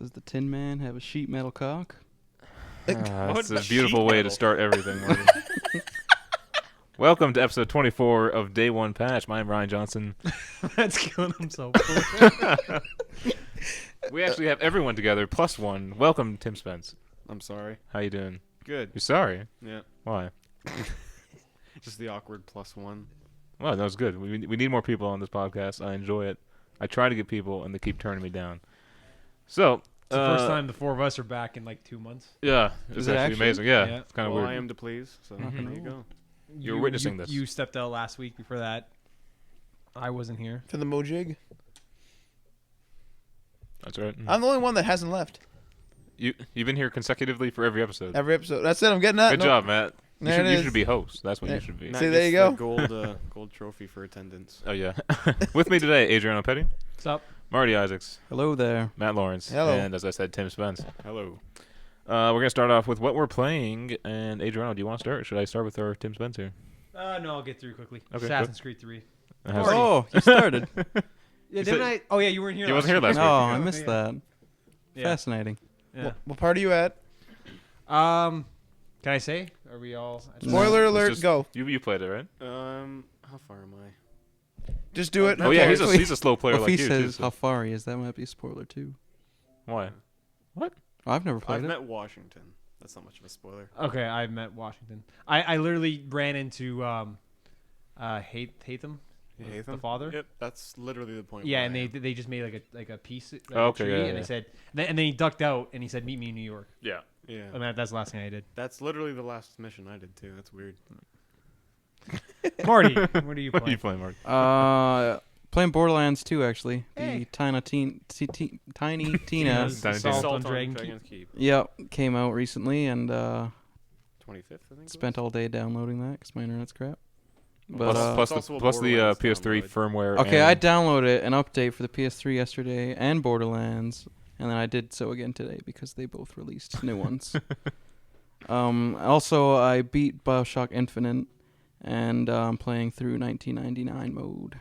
Does the Tin Man have a sheet metal cock? It's a beautiful way to start everything. Marty. Welcome to episode 24 of Day One Patch. I'm Ryan Johnson. That's killing himself. We actually have everyone together, plus one. Welcome, Tim Spence. I'm sorry. How you doing? Good. You're sorry? Yeah. Why? Just the awkward plus one. Well, that was good. We need more people on this podcast. I enjoy it. I try to get people, and they keep turning me down. So, It's the first time the four of us are back in like 2 months. yeah, Is it's it actually actually? amazing. Yeah, Yeah. it's kind of Well, weird. I am to please, so Mhm. there you go. You're witnessing this. You stepped out last week. Before that, I wasn't here. For the Mojig. That's right. I'm the only one that hasn't left. You've been here consecutively for every episode. Every episode. That's it. I'm getting that. Good job, Matt. There it You is. should be host. That's what Yeah. you should be. See, there you gets go. the gold trophy for attendance. Oh yeah. With me today, Adriano Petty, What's up? Marty Isaacs, Hello there. Matt Lawrence, Hello. and as I said, Tim Spence. Hello. We're gonna start off with what we're playing. And Adriano, do you want to start? Or should I start with our Tim Spence here? No, I'll get through quickly. Okay, Assassin's Creed 3. How's- Marty. Oh, you started. Yeah, said- didn't I? Oh yeah, you weren't here. He last wasn't here week. last Oh, week. I missed that. Yeah. Fascinating. Yeah. What part are you at? Can I say? Are we all? Spoiler Let's alert, just- go. You played it, right? How far am I? Just do it. Oh yeah, Okay. he's a slow player Well, if like he you says too. how So. far he is, that might be a spoiler too. Why? Oh, I've never I've played it. met Washington. That's not much of a spoiler. Okay, I met Washington. I literally ran into Hatham, You the hate them? father. Yep, that's literally the point. Yeah, where and I they am. just made like a piece, like Oh, a okay, tree, yeah, and yeah. they said, and then he ducked out and he said, "Meet me in New York." Yeah. Yeah. And that's the last thing I did. That's literally the last mission I did too. That's weird. Marty, what are you What are you playing? playing, Mark? Playing Borderlands 2 actually. Hey. The Tiny Tina. Tiny Assault Tina. on Dragon Keep. Dragon's Keep. Yep, came out recently and 25th, I think. spent all day downloading that because my internet's crap. Plus, But plus It's the, also a plus the Borderlands PS3 download. firmware. okay, I and downloaded an update for the PS3 yesterday and Borderlands, and then I did so again today because they both released new ones. Also, I beat BioShock Infinite, and I'm playing through 1999 mode.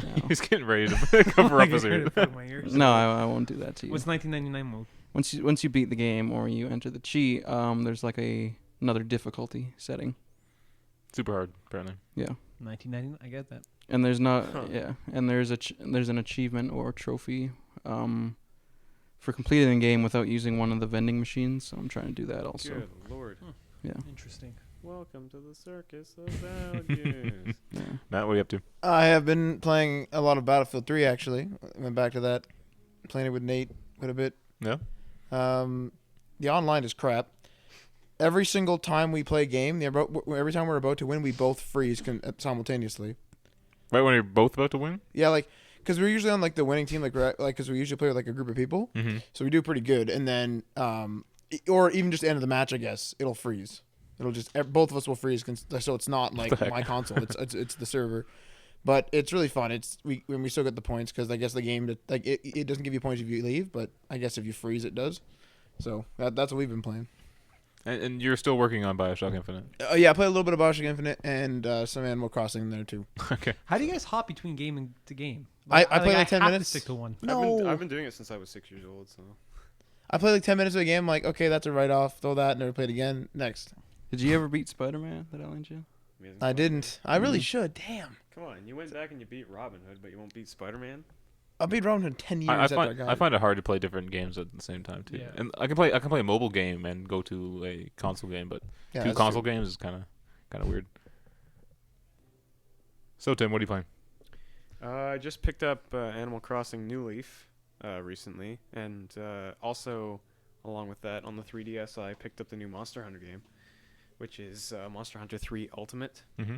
now. He's getting ready to cover up his ears. No, I won't do that to you. What's 1999 mode? Once you beat the game or you enter the cheat, there's like another difficulty setting. Super hard, apparently. 1999. I get that. And there's not Huh. and there's there's an achievement or trophy for completing the game without using one of the vending machines. So I'm trying to do that also. Good lord. Interesting. Welcome to the circus of values. Yeah. Matt, what are you up to? I have been playing a lot of Battlefield 3, actually. I went back to that. Playing it with Nate quite a bit. Yeah. The online is crap. Every single time we play a game, every time we're about to win, we both freeze simultaneously. Right when you're both about to win? Yeah, like, because we're usually on, like, the winning team, because we usually play with, like, a group of people. Mm-hmm. So we do pretty good. And then, or even just the end of the match, I guess, it'll freeze. It'll just, both of us will freeze. So it's not, like, the heck? my console. It's the server. But it's really fun. When we still get the points, because I guess the game, it doesn't give you points if you leave, but I guess if you freeze, it does. So that's what we've been playing. And you're still working on BioShock Infinite. Yeah, I play a little bit of BioShock Infinite and some Animal Crossing in there, too. Okay. How do you guys hop between game to game? I play like 10 have minutes. To stick to one. I've been doing it since I was 6 years old. So I play like 10 minutes of a game, like, okay, that's a write-off. Throw that, never play it again. Next. Did you ever beat Spider-Man that I lent you? amazing I stuff. didn't. I really should. Damn. Come on, you went back and you beat Robin Hood, but you won't beat Spider-Man. I'll beat Robin Hood 10 years I after I find got I it. find it hard to play different games at the same time too. Yeah. And I can play a mobile game and go to a console game, but Yeah, two that's console true. games is kind of weird. So Tim, what are you playing? I just picked up Animal Crossing New Leaf recently, and also along with that on the 3DS, I picked up the new Monster Hunter game, which is Monster Hunter 3 Ultimate. Mm-hmm.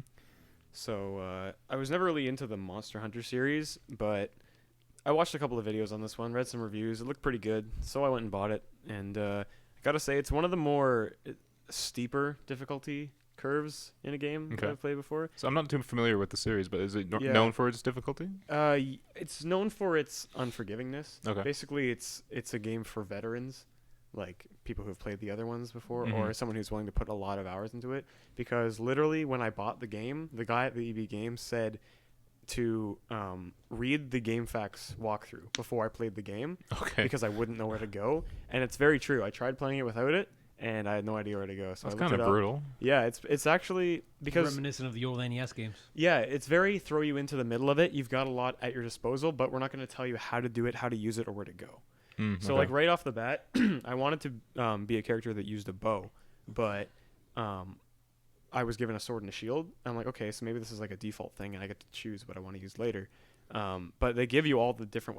So I was never really into the Monster Hunter series, but I watched a couple of videos on this one, read some reviews. It looked pretty good, so I went and bought it. And I gotta say, it's one of the more steeper difficulty curves in a game that Okay. I've played before. So I'm not too familiar with the series, but is it Yeah. known for its difficulty? It's known for its unforgivingness. Okay. Basically, it's a game for veterans, like people who have played the other ones before, Mhm. or someone who's willing to put a lot of hours into it. Because literally, when I bought the game, the guy at the EB Games said to read the GameFAQs walkthrough before I played the game Okay. because I wouldn't know where to go. And it's very true. I tried playing it without it, and I had no idea where to go. So That's I kind looked of it up. brutal. Yeah, it's actually because Reminiscent of the old NES games. yeah, it's very throw you into the middle of it. You've got a lot at your disposal, but we're not going to tell you how to do it, how to use it, or where to go. So like right off the bat, I wanted to be a character that used a bow, but I was given a sword and a shield. I'm like, okay, so maybe this is like a default thing, and I get to choose what I want to use later. But they give you all the different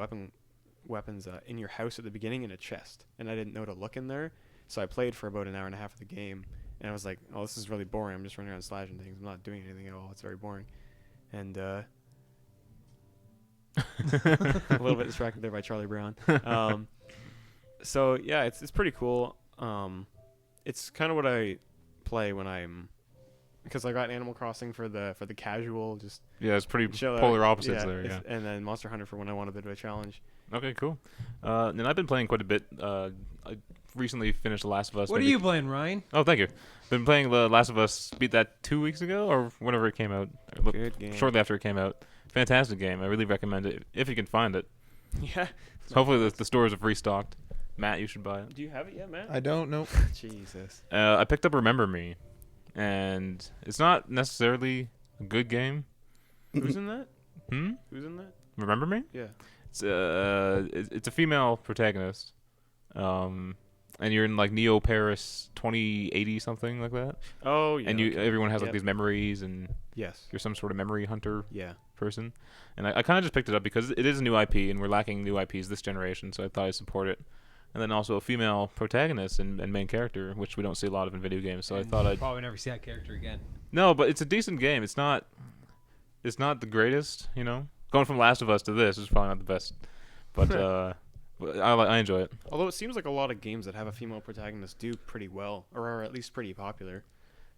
weapons in your house at the beginning in a chest, and I didn't know to look in there. So I played for about an hour and a half of the game, and I was like, oh, this is really boring. I'm just running around slashing things. I'm not doing anything at all. It's very boring. And a little bit distracted there by Charlie Brown. So yeah, it's pretty cool. It's kind of what I play when I'm, because I got Animal Crossing for the casual, just Yeah, it's pretty chill out. polar opposites Yeah, there. Yeah. and then Monster Hunter for when I want a bit of a challenge. Okay, cool. And I've been playing quite a bit. I recently finished The Last of Us. What are maybe- you playing, Ryan? Oh, thank you. Been playing The Last of Us. Beat that 2 weeks ago or whenever it came out. Good game. Shortly after it came out. Fantastic game. I really recommend it if you can find it. Yeah. Hopefully the stores have restocked. Matt, you should buy it. Do you have it yet, man? I don't know. Jesus. I picked up Remember Me, and it's not necessarily a good game. Who's in that? Hmm? Who's in that? Remember Me? Yeah. It's a female protagonist, and you're in like Neo Paris 2080 something like that. Oh yeah. And everyone has like Yep. these memories, and Yes. you're some sort of memory hunter Yeah. person. And I kind of just picked it up because it is a new IP, and we're lacking new IPs this generation, so I thought I'd support it. And then also a female protagonist and main character, which we don't see a lot of in video games. So I thought I'd Probably never see that character again. no, but it's a decent game. It's not the greatest, you know. Going from Last of Us to this is probably not the best, but I enjoy it. Although it seems like a lot of games that have a female protagonist do pretty well, or are at least pretty popular.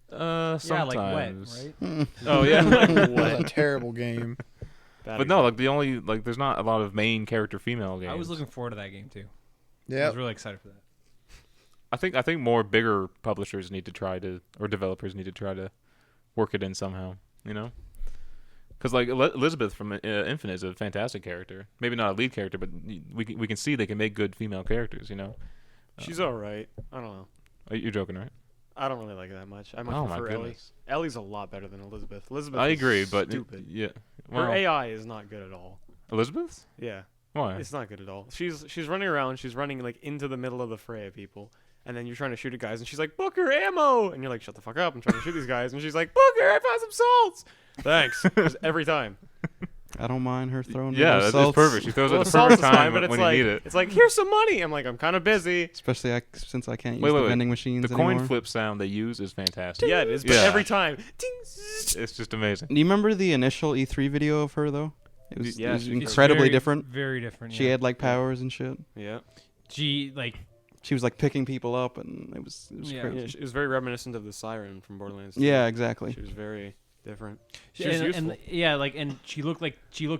Sometimes. Yeah, like Wet, right? Oh yeah. That's a terrible game. Bad But no, example. like there's not a lot of main character female games. I was looking forward to that game too. I Yeah. was really excited for that. I think more bigger publishers need to try to, or developers need to try to work it in somehow, you know? Because like Elizabeth from Infinite is a fantastic character. Maybe not a lead character, but we can see they can make good female characters, you know? She's all right. I don't know. You're joking, right? I don't really like her that much. I much Oh my prefer Ellie. goodness. Ellie's a lot better than Elizabeth. Elizabeth. I is agree, but stupid. yeah. Her Well, AI is not good at all. Elizabeth? Yeah, Why? it's not good at all. She's running around. She's running like into the middle of the fray of people, and then you're trying to shoot at guys, and she's like, "Booker, ammo!" And you're like, "Shut the fuck up! I'm trying to shoot these guys." And she's like, "Booker, I found some salts." Thanks. Just every time. I don't mind her throwing. Yeah, those that's salts, perfect. She throws it Well, at the salts perfect is fine, time but it's when like you need it. it's like, here's some money. I'm like, I'm kind of busy. especially since I can't use Wait, the wait. vending machines The anymore. coin flip sound they use is fantastic. Yeah, it is. But Yeah. every time, ding, zzz. It's just amazing. Do you remember the initial E3 video of her though? It was, Yeah, it was she's incredibly very, different. Very different. She yeah. had like powers and shit. Yeah. She like She was like picking people up, and it was Yeah. crazy. Yeah, it was very reminiscent of the Siren from Borderlands 2. Yeah, exactly. She was very different. She and, was useful. and yeah, like and she looked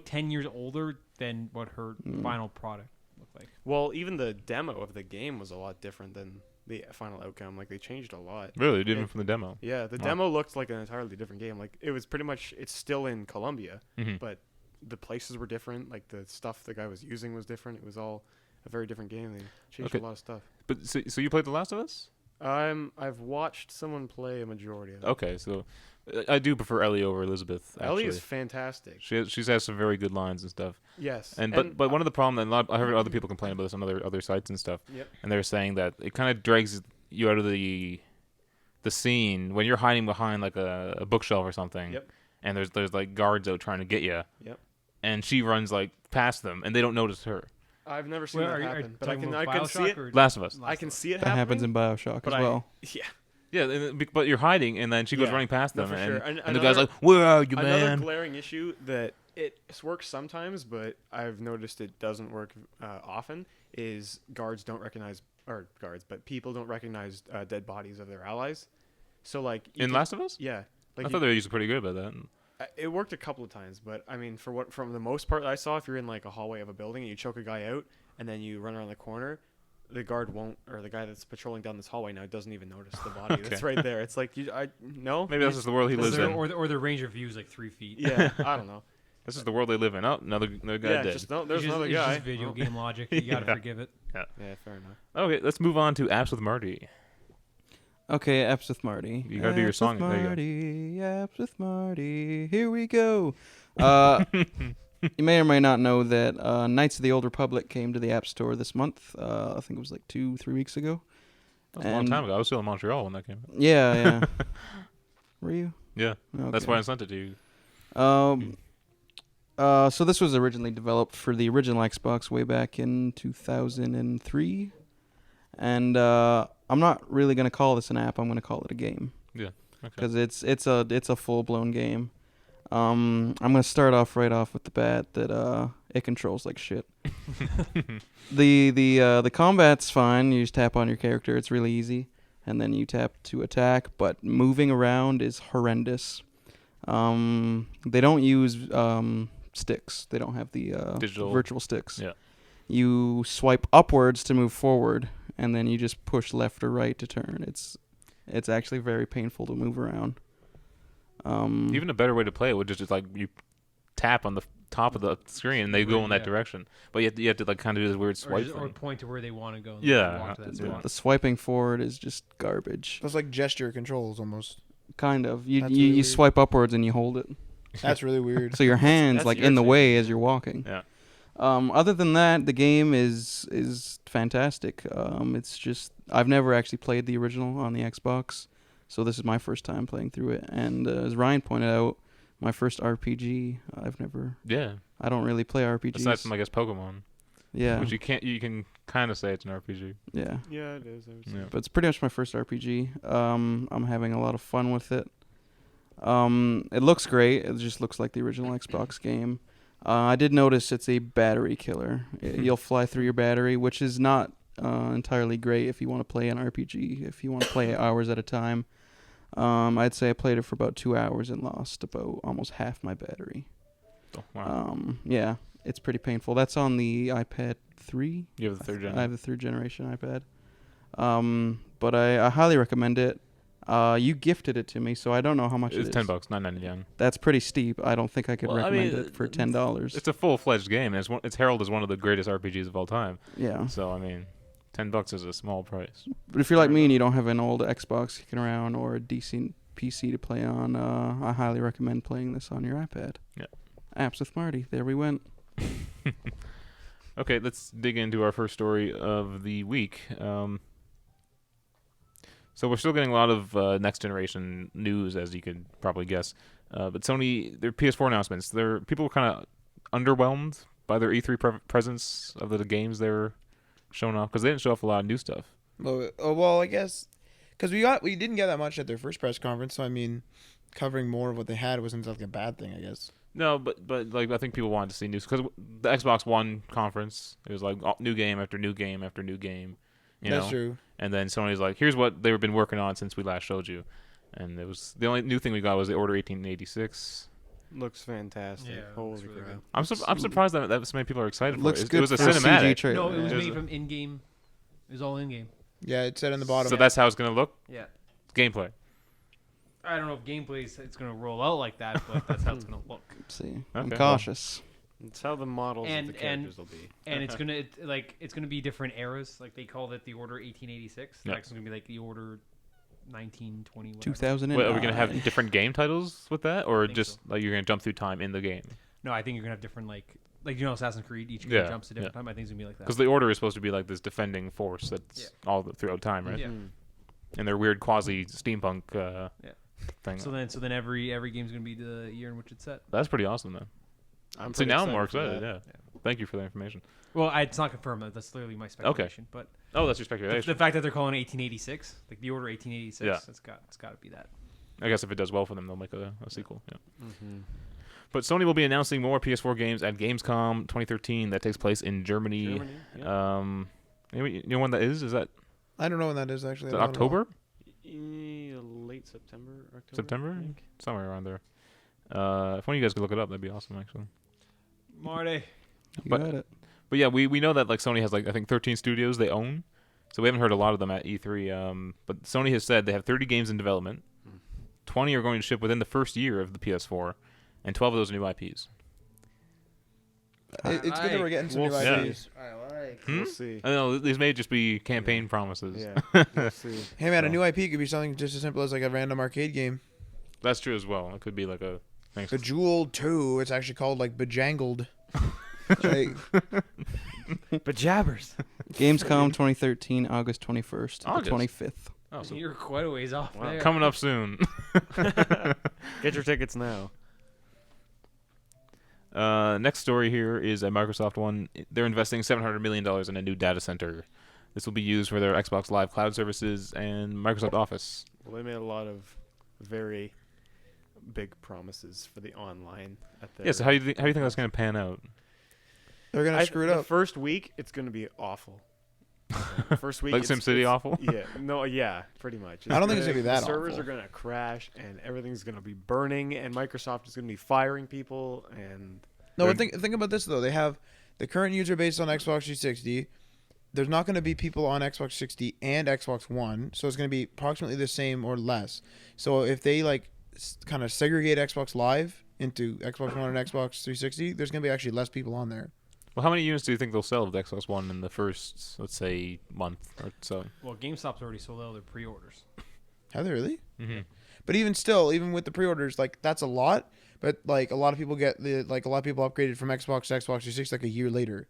10 years older than what her final product looked like. Well, even the demo of the game was a lot different than the final outcome. Like, they changed a lot. Really, even Yeah. from the demo. Yeah, the Wow. demo looked like an entirely different game. Like, it was pretty much, it's still in Colombia, Mhm. but the places were different. Like, the stuff the guy was using was different. It was all a very different game. They changed Okay. a lot of stuff. But so you played The Last of Us? I've watched someone play a majority of it. Okay, so I do prefer Ellie over Elizabeth. Actually. Ellie is fantastic. She has some very good lines and stuff. Yes. And but one of the problems, and I heard other people complain about this on other sites and stuff. Yep. And they're saying that it kind of drags you out of the scene when you're hiding behind like a bookshelf or something. Yep. And there's like guards out trying to get you. Yep. And she runs like past them, and they don't notice her. I've never seen Well, that are you happen, but talking I about can see BioShock it. or Last of Us. I can see it That happens happening. in Bioshock but as well. Yeah. Yeah, but you're hiding, and then she goes Yeah. running past No, them, for and, sure. and the guy's like, "Where are you, Another man?" glaring issue that it works sometimes, but I've noticed it doesn't work often, is people don't recognize dead bodies of their allies. So like In Last of Us? yeah, like I thought they were usually pretty good about that. it worked a couple of times, but I mean, from the most part I saw, if you're in like a hallway of a building and you choke a guy out and then you run around the corner, the guard won't, or the guy that's patrolling down this hallway now doesn't even notice the body that's Okay. right there. It's like no, Maybe that's just the world he lives in. or their range of view is like 3 feet. yeah, I don't know. This is the world they live in. Oh, another guy Yeah, dead. just no. There's It's just- another it's guy. just video Oh. game logic. You gotta Yeah. forgive it. Yeah, fair enough. Okay, let's move on to apps with Marty. Okay, apps with Marty. You gotta do your Apps song. With There you go. Marty, apps with Marty. Here we go. You may or may not know that Knights of the Old Republic came to the App Store this month. I think it was like 2-3 weeks ago. That was a long And- time ago. I was still in Montreal when that came out. Yeah, yeah. Were you? Yeah, that's Okay. why I sent it to you. So this was originally developed for the original Xbox way back in 2003, and I'm not really gonna call this an app. I'm gonna call it a game Okay. because it's a full blown game. I'm gonna start off right off with the bat that it controls like shit. The combat's fine. You just tap on your character. It's really easy, and then you tap to attack. But moving around is horrendous. They don't use sticks. They don't have the Digital. virtual sticks. Yeah. You swipe upwards to move forward, and then you just push left or right to turn. It's actually very painful to move around. Even a better way to play it would just like you tap on the top of the screen and they go in that Yeah. direction. But you have to like kind of do this weird Or, swipe just, or thing. point to where they want to go. And Yeah, walk to that yeah. spot. the swiping forward is just garbage. That's like gesture controls almost. Kind of. You That's you, really you weird. swipe upwards and you hold it. That's really weird. So your hands that's like in the irritating. way as you're walking. Yeah. Other than that, the game is fantastic. It's just I've never actually played the original on the Xbox, so this is my first time playing through it. And as Ryan pointed out, my first RPG. Yeah. I don't really play RPGs. Aside from I guess Pokemon, yeah, which you can kind of say it's an RPG. yeah. Yeah, it is. I would say. Yeah. But it's pretty much my first RPG. I'm having a lot of fun with it. It looks great. It just looks like the original Xbox game. I did notice it's a battery killer. You'll fly through your battery, which is not entirely great if you want to play an RPG. If you want to play hours at a time, I'd say I played it for about 2 hours and lost about almost half my battery. Oh, wow. Yeah, it's pretty painful. That's on the iPad 3. You have the third gen. I have the 3rd generation iPad. But I highly recommend it. You gifted it to me, so I don't know how much It's it is. $10, $9.99. That's pretty steep. I don't think I could Well, I recommend mean, it for $10. It's a full-fledged game, and it's heralded as one of the greatest RPGs of all time. Yeah. So I mean, $10 is a small price. But if you're like me and you don't have an old Xbox kicking around or a decent PC to play on, I highly recommend playing this on your iPad. Yeah. Apps with Marty. There we went. Okay, let's dig into our first story of the week. So we're still getting a lot of next generation news, as you could probably guess. But Sony, their PS4 announcements, people were kind of underwhelmed by their E3 presence of the games they were showing off because they didn't show off a lot of new stuff. Well, I guess because we didn't get that much at their first press conference. So I mean, covering more of what they had wasn't like a bad thing, I guess. No, but like I think people wanted to see news because the Xbox One conference, it was like new game after new game after new game. That's true. And then Sony's like, here's what they've been working on since we last showed you. And it was the only new thing we got was the Order 1886. Looks fantastic. Yeah, it Holy looks really crap. good. I'm surprised that so many people are excited for Looks it. good It was a for a cinematic. CG trailer. No, it was Yeah. made from in-game. It was all in-game. Yeah, it said in the bottom. So that's how it's going to look? Yeah. Gameplay. I don't know if gameplay it's going to roll out like that, but that's how it's going to look. Let's see. I'm Okay. cautious. It's how the models And- of the characters will be. And it's gonna be different eras. Like they called it the Order 1886. Yeah. It's gonna be like the Order 1920. Whatever. 2009. Wait, are we going to have different game titles with that? Or think just so. like you're going to jump through time in the game? No, I think you're gonna have different like Assassin's Creed. Each Yeah, jumps to different yeah. time. I think it's gonna be like that. Because the Order is supposed to be like this defending force that's Yeah. all throughout time, right? Yeah. Mm. And their weird quasi steampunk thing. So then every game's gonna be the year in which it's set. That's pretty awesome, though. I'm See, pretty now I'm more for excited, that. yeah. Thank you for the information. Well, it's not confirmed. That's literally my speculation. But Oh, that's your the speculation. fact that they're calling it 1886, like the Order 1886, Yeah. it's got to be that. I guess if it does well for them, they'll make a sequel. Yeah. Mm-hmm. But Sony will be announcing more PS4 games at Gamescom 2013 that takes place in Germany. Yeah. You know when that is? Is that I don't know when that is actually. is that I don't know. October? Late September, October. September? I think. Somewhere around there. If one of you guys could look it up, that'd be awesome, actually. Marty. You But- got it. But yeah, we know that like Sony has like I think 13 studios they own, so we haven't heard a lot of them at E3. But Sony has said they have 30 games in development. 20 are going to ship within the first year of the PS4, and 12 of those are new IPs. It's good that we're getting some We'll new see. ideas. We'll see. I know these may just be campaign promises. Yeah, we'll see. Hey man, a So- new IP could be something just as simple as like a random arcade game. That's true as well. It could be like a. Thanks. Bejeweled 2, it's actually called like Bejangled. Like, But jabbers. Gamescom 2013, August 21st to August. the 25th. Oh, so You're quite a ways off Wow. there. coming up soon. Get your tickets now. Next story here is a Microsoft one. They're investing $700 million in a new data center. This will be used for their Xbox Live cloud services and Microsoft Office. Well, they made a lot of very big promises for the online. At their Yeah. So how do you think that's going to pan out? they're gonna screw it The up. first week, it's gonna be awful. The first week, Like it's- SimCity it's- awful? Yeah. No. Yeah. Pretty much. I don't think it's gonna be that The servers awful. are gonna crash, and everything's gonna be burning, and Microsoft is gonna be firing people, and No, They're- but think about this though. They have the current user base on Xbox 360. There's not going to be people on Xbox 60 and Xbox One, so it's going to be approximately the same or less. So if they like kind of segregate Xbox Live into Xbox One and Xbox 360, there's going to be actually less people on there. Well, how many units do you think they'll sell of the Xbox One in the first, let's say, month or so? Well, GameStop's already sold out their pre-orders. Have they really? Mm-hmm. But even still, even with the pre-orders, like that's a lot. But like a lot of people a lot of people upgraded from Xbox to Xbox 360 like a year later.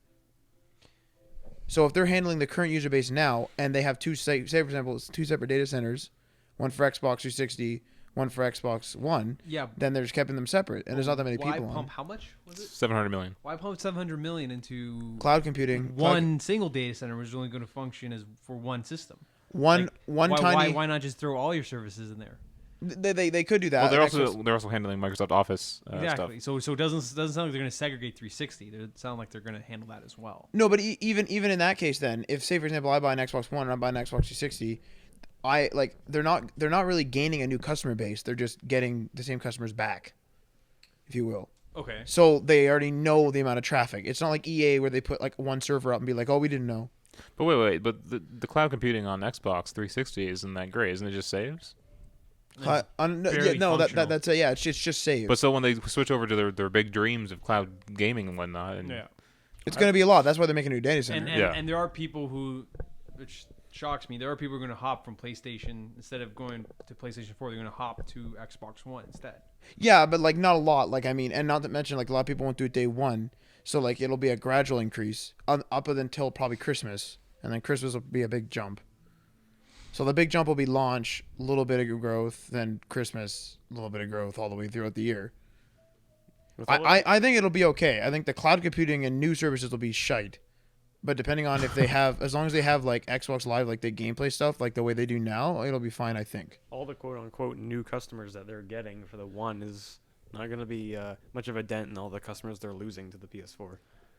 So if they're handling the current user base now, and they have say for example, it's 2 separate data centers, one for Xbox 360, one for Xbox One, Yeah. then they're just keeping them separate, and there's not that many Why people pump on. how much was it? 700 million. Why pump 700 million into Cloud computing, one single data center, which is only going to function as for one system? one Like, why, tiny. why not just throw all your services in there? They could do that. Well, they're Xbox- also handling Microsoft Office Exactly. stuff. So it doesn't sound like they're going to segregate 360. It sound like they're going to handle that as well. No, but even in that case, then if say for example I buy an Xbox One and I buy an Xbox 360, they're not really gaining a new customer base. They're just getting the same customers back, if you will. Okay. So they already know the amount of traffic. It's not like EA where they put like one server up and be like, oh, we didn't know. But wait. But the cloud computing on Xbox 360 isn't that great, isn't it? Just saves. No, Very functional. that's yeah. It's just saves. But so when they switch over to their big dreams of cloud gaming and whatnot, and Yeah. it's gonna be a lot. That's why they're making a new data center. And, Yeah. and there are people who, which shocks me, there are people who are going to hop from PlayStation instead of going to PlayStation 4. They're going to hop to Xbox One instead. Yeah, but like not a lot. Like I mean, and not to mention like a lot of people won't do it day one. So like it'll be a gradual increase up until probably Christmas, and then Christmas will be a big jump. So the big jump will be launch, a little bit of growth, then Christmas, a little bit of growth all the way throughout the year. with all I think it'll be okay. I think the cloud computing and new services will be shite. But depending on if they have, as long as they have like Xbox Live, like the gameplay stuff, like the way they do now, it'll be fine, I think. all the quote unquote new customers that they're getting for the One is not going to be much of a dent in all the customers they're losing to the PS4.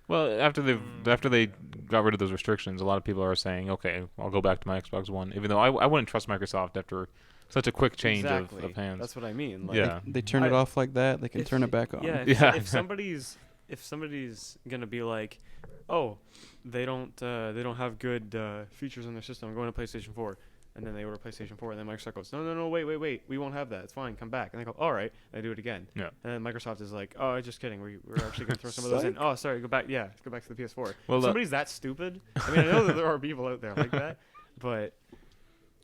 well, after they got rid of those restrictions, a lot of people are saying, okay, I'll go back to my Xbox One, even though I wouldn't trust Microsoft after such a quick change Exactly. of hands. That's what I mean. Like, Yeah. They turn it I- off like that. They can if turn y- it back on. Yeah. Yeah. If somebody's gonna be like, oh, they don't have good features on their system, I'm going to PlayStation 4, and then they order PlayStation 4, and then Microsoft goes, no, wait, we won't have that. It's fine, come back. And they go, all right, and they do it again. Yeah. And then Microsoft is like, oh, just kidding, we're actually gonna throw some of those in. Oh, sorry, go back. Yeah, go back to the PS4. Well, If somebody's that stupid. I mean, I know that there are people out there like that, but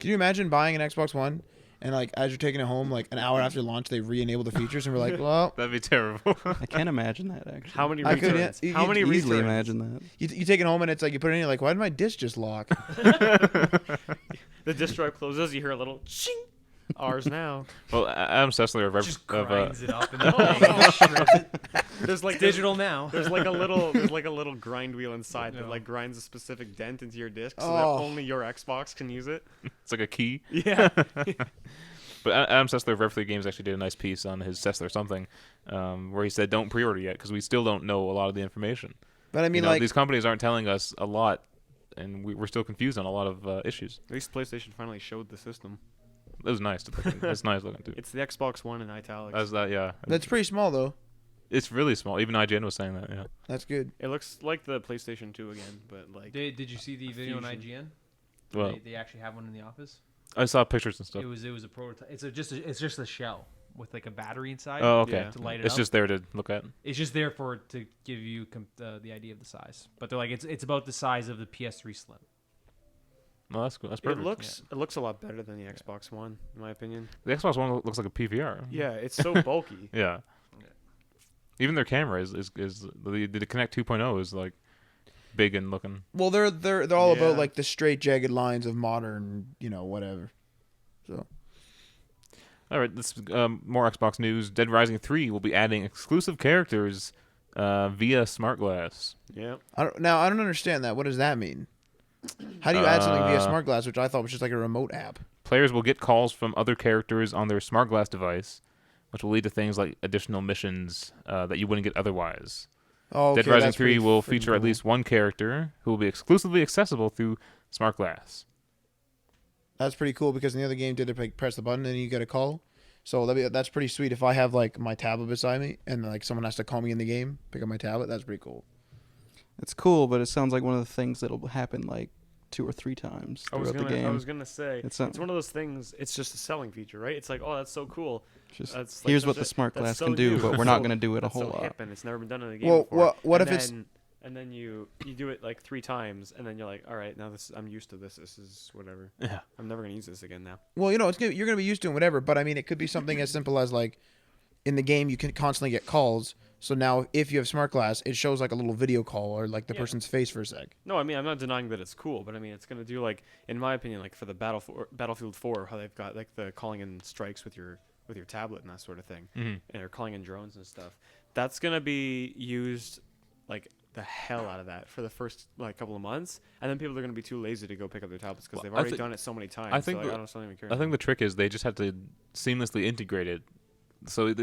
Can you imagine buying an Xbox One and like as you're taking it home, like an hour after launch, they re-enable the features and we're like, well, That'd be terrible. I can't imagine that actually. how many I could, returns? yeah, How you- many you Easily returns? imagine that. you take it home and it's like you put it in, you're like, why did my disc just lock? The disk drive closes, you hear a little ching. Ours now. Well, Adam Sessler of, Just of grinds it up and No, then no. shreds it. There's like It's digital now. There's like a little grind wheel inside Yeah. that like grinds a specific dent into your disc so Oh. that only your Xbox can use it. it's like a key. Yeah. But Adam Sessler of Rev3 Games actually did a nice piece on his Sessler something, where he said, "Don't pre-order yet because we still don't know a lot of the information. But I mean, You know, like, these companies aren't telling us a lot, and we're still confused on a lot of issues." At least PlayStation finally showed the system. It was nice to look at. It's nice looking too. It's the Xbox One in italics. As that, yeah. that's pretty small though. It's really small. Even IGN was saying that. Yeah. That's good. It looks like the PlayStation 2 again, but like Did you see the video on Fusion. IGN? Well, They actually have one in the office. I saw pictures and stuff. It was a prototype. It's just a shell. with like a battery inside. Oh, okay. To light it It's up. just there to look at. It's just there to give you the idea of the size. But they're like it's about the size of the PS3 Slim. Well, that's cool. That's It perfect. looks a lot better than the Xbox One, in my opinion. The Xbox One looks like a PVR. Yeah, it's so bulky. Yeah. Even their camera is the Connect 2.0 is like big and looking. Well, they're all Yeah. about like the straight jagged lines of modern, whatever. So All right, this more Xbox news. Dead Rising 3 will be adding exclusive characters via Smart Glass. Yeah. I don't understand that. What does that mean? How do you add something via Uh, Smart Glass, which I thought was just like a remote app? Players will get calls from other characters on their Smart Glass device, which will lead to things like additional missions that you wouldn't get otherwise. Oh, okay, Dead Rising that's 3 pretty will freaking feature at cool. least one character who will be exclusively accessible through Smart Glass. That's pretty cool because in the other game, did it like, press the button and you get a call? So that's pretty sweet. If I have like my tablet beside me and like someone has to call me in the game, pick up my tablet, that's pretty cool. It's cool, but it sounds like one of the things that'll happen like 2 or 3 times I was throughout the game. gonna say It's it's not- one of those things. It's just a selling feature, right? It's like, oh, that's so cool. Just That's like here's such what the a- smart that's glass so can do, new. but we're That's not so- going to do it a That's whole so lot. hip and it's never been done in a game Well, before. what and if it's- then, and then you do it like 3 times, and then you're like, all right, now I'm used to this. This is whatever. Yeah. I'm never gonna use this again now. Well, you're gonna be used to it, whatever. But I mean, it could be something as simple as like, in the game, you can constantly get calls. So now, if you have Smart Glass, it shows like a little video call or like the Yeah. person's face for a sec. No, I mean, I'm not denying that it's cool, but I mean, it's gonna do like, in my opinion, like for the Battlefield 4, how they've got like the calling in strikes with your tablet and that sort of thing, Mm-hmm. and they're calling in drones and stuff. That's gonna be used like the hell out of that for the first like couple of months, and then people are gonna be too lazy to go pick up their tablets because Well, theve I already think- done it so many times. I think so, like, the- I don't even care. I think the trick is they just have to seamlessly integrate it. So it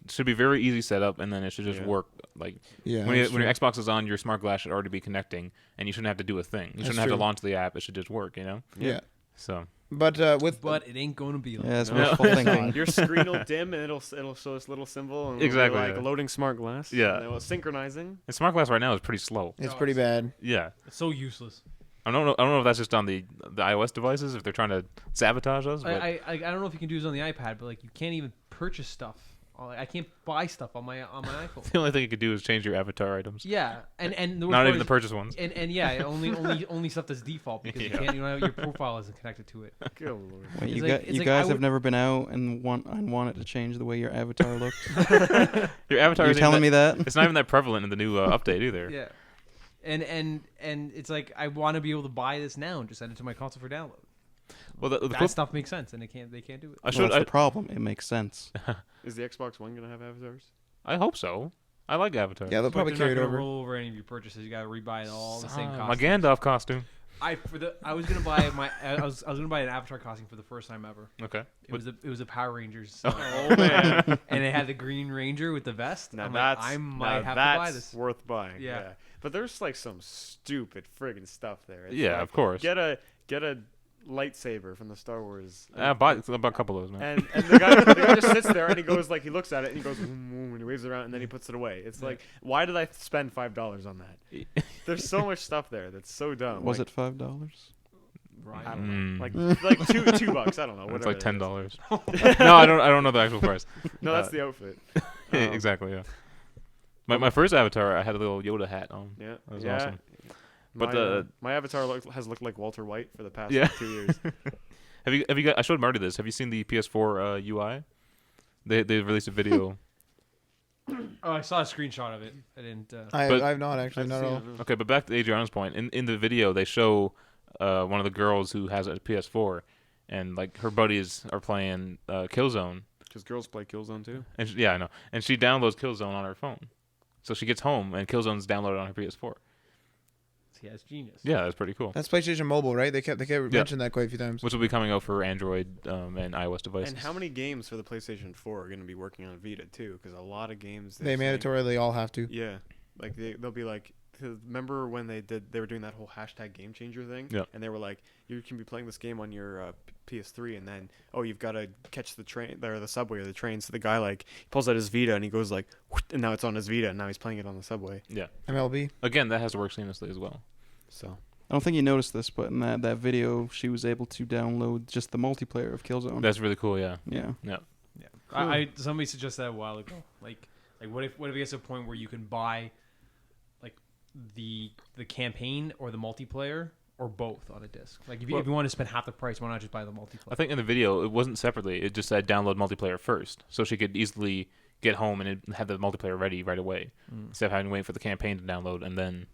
should be very easy setup, and then it should just Yeah. work. Like Yeah. when your Xbox is on, your Smart Glass should already be connecting, and you shouldn't have to do a thing. You That's shouldn't have to true. launch the app. It should just work. Yeah. So But with But it ain't going to be like Yeah, it's that. No. wishful thinking. your screen will dim and it'll show this little symbol and it'll be Exactly, like yeah. loading Smart Glass. Yeah. and it was synchronizing. and Smart Glass right now is pretty slow. it's No, pretty it's- bad. Yeah. It's so useless. I don't know if that's just on the iOS devices, if they're trying to sabotage us. But I don't know if you can do this on the iPad, but like you can't even purchase stuff. I can't buy stuff on my iPhone. the only thing you could do is change your avatar items. Yeah, and the worst Not part even the is- purchase ones. and yeah, only stuff that's default because you Yeah. can't. Your profile isn't connected to it. Good lord. Wait, It's you, like- gu- it's you like guys I have would- never been out and wanted to change the way your avatar looks? Your avatar You're is telling me that? it's not even that prevalent in the new update either. Yeah, and it's like I want to be able to buy this now and just send it to my console for download. Well, the That flip, stuff makes sense, and they can't do it. I Well, should. that's the problem. It makes sense. Is the Xbox One gonna have avatars? I hope so. I like Avatar. Yeah, they'll But probably they're carry it not gonna over. roll over any of your purchases. You got to rebuy it all the same Ah, costume. my Gandalf costume. I was gonna buy I was gonna buy an Avatar costume for the first time ever. Okay. It was a Power Rangers. Oh man, And it had the Green Ranger with the vest. now I'm that's like, I now might have to that's buy this. worth buying. Yeah. but there's like some stupid friggin' stuff there. It's Yeah, like, of course. Get a lightsaber from the Star Wars. Buy a couple of those, man. And the guy just sits there and he goes like he looks at it and he goes "Vroom, vroom," and he waves it around and then he puts it away. It's like, why did I spend $5 on that? There's so much stuff there that's so dumb. Was like, it $5? I don't know. Mm. Like $2. I don't know. It's whatever like it $10. is. No, I don't know the actual price. No, that's Uh, the outfit. Yeah, Um, exactly. Yeah. My first Avatar, I had a little Yoda hat on. Yeah, That was yeah. awesome. But my avatar has looked like Walter White for the past Yeah. 2 years. Have you got? I showed Marty this. Have you seen the PS4 UI? They released a video. Oh, I saw a screenshot of it. I didn't. But- I've not actually, not at all. Okay, but back to Adriana's point. In the video, they show one of the girls who has a PS4, and like her buddies are playing Killzone. Because girls play Killzone too. And yeah, I know. And she downloads Killzone on her phone. So she gets home and Killzone's downloaded on her PS4. Yeah, it's genius. Yeah, that's pretty cool. That's PlayStation Mobile, right? They kept mentioning that quite a few times. Which will be coming out for Android and iOS devices. And how many games for the PlayStation 4 are going to be working on Vita too? Because a lot of games They mandatorily all have to. Yeah, like they'll be like. 'Cause remember when they were doing that whole hashtag game changer thing? Yeah. And they were like, you can be playing this game on your PS3, and then you've got to catch the train or the subway or the train. So the guy like pulls out his Vita and he goes like, and now it's on his Vita, and now he's playing it on the subway. Yeah. MLB. Again, that has to work seamlessly as well. So I don't think you noticed this, but in that video, she was able to download just the multiplayer of Killzone. That's really cool, yeah. Yeah. Yeah. Somebody suggested that a while ago. Like what if it gets to a point where you can buy like the campaign or the multiplayer or both on a disc? Like if you want to spend half the price, why not just buy the multiplayer? I think in the video it wasn't separately. It just said download multiplayer first, so she could easily get home and have the multiplayer ready right away instead of having to wait for the campaign to download and then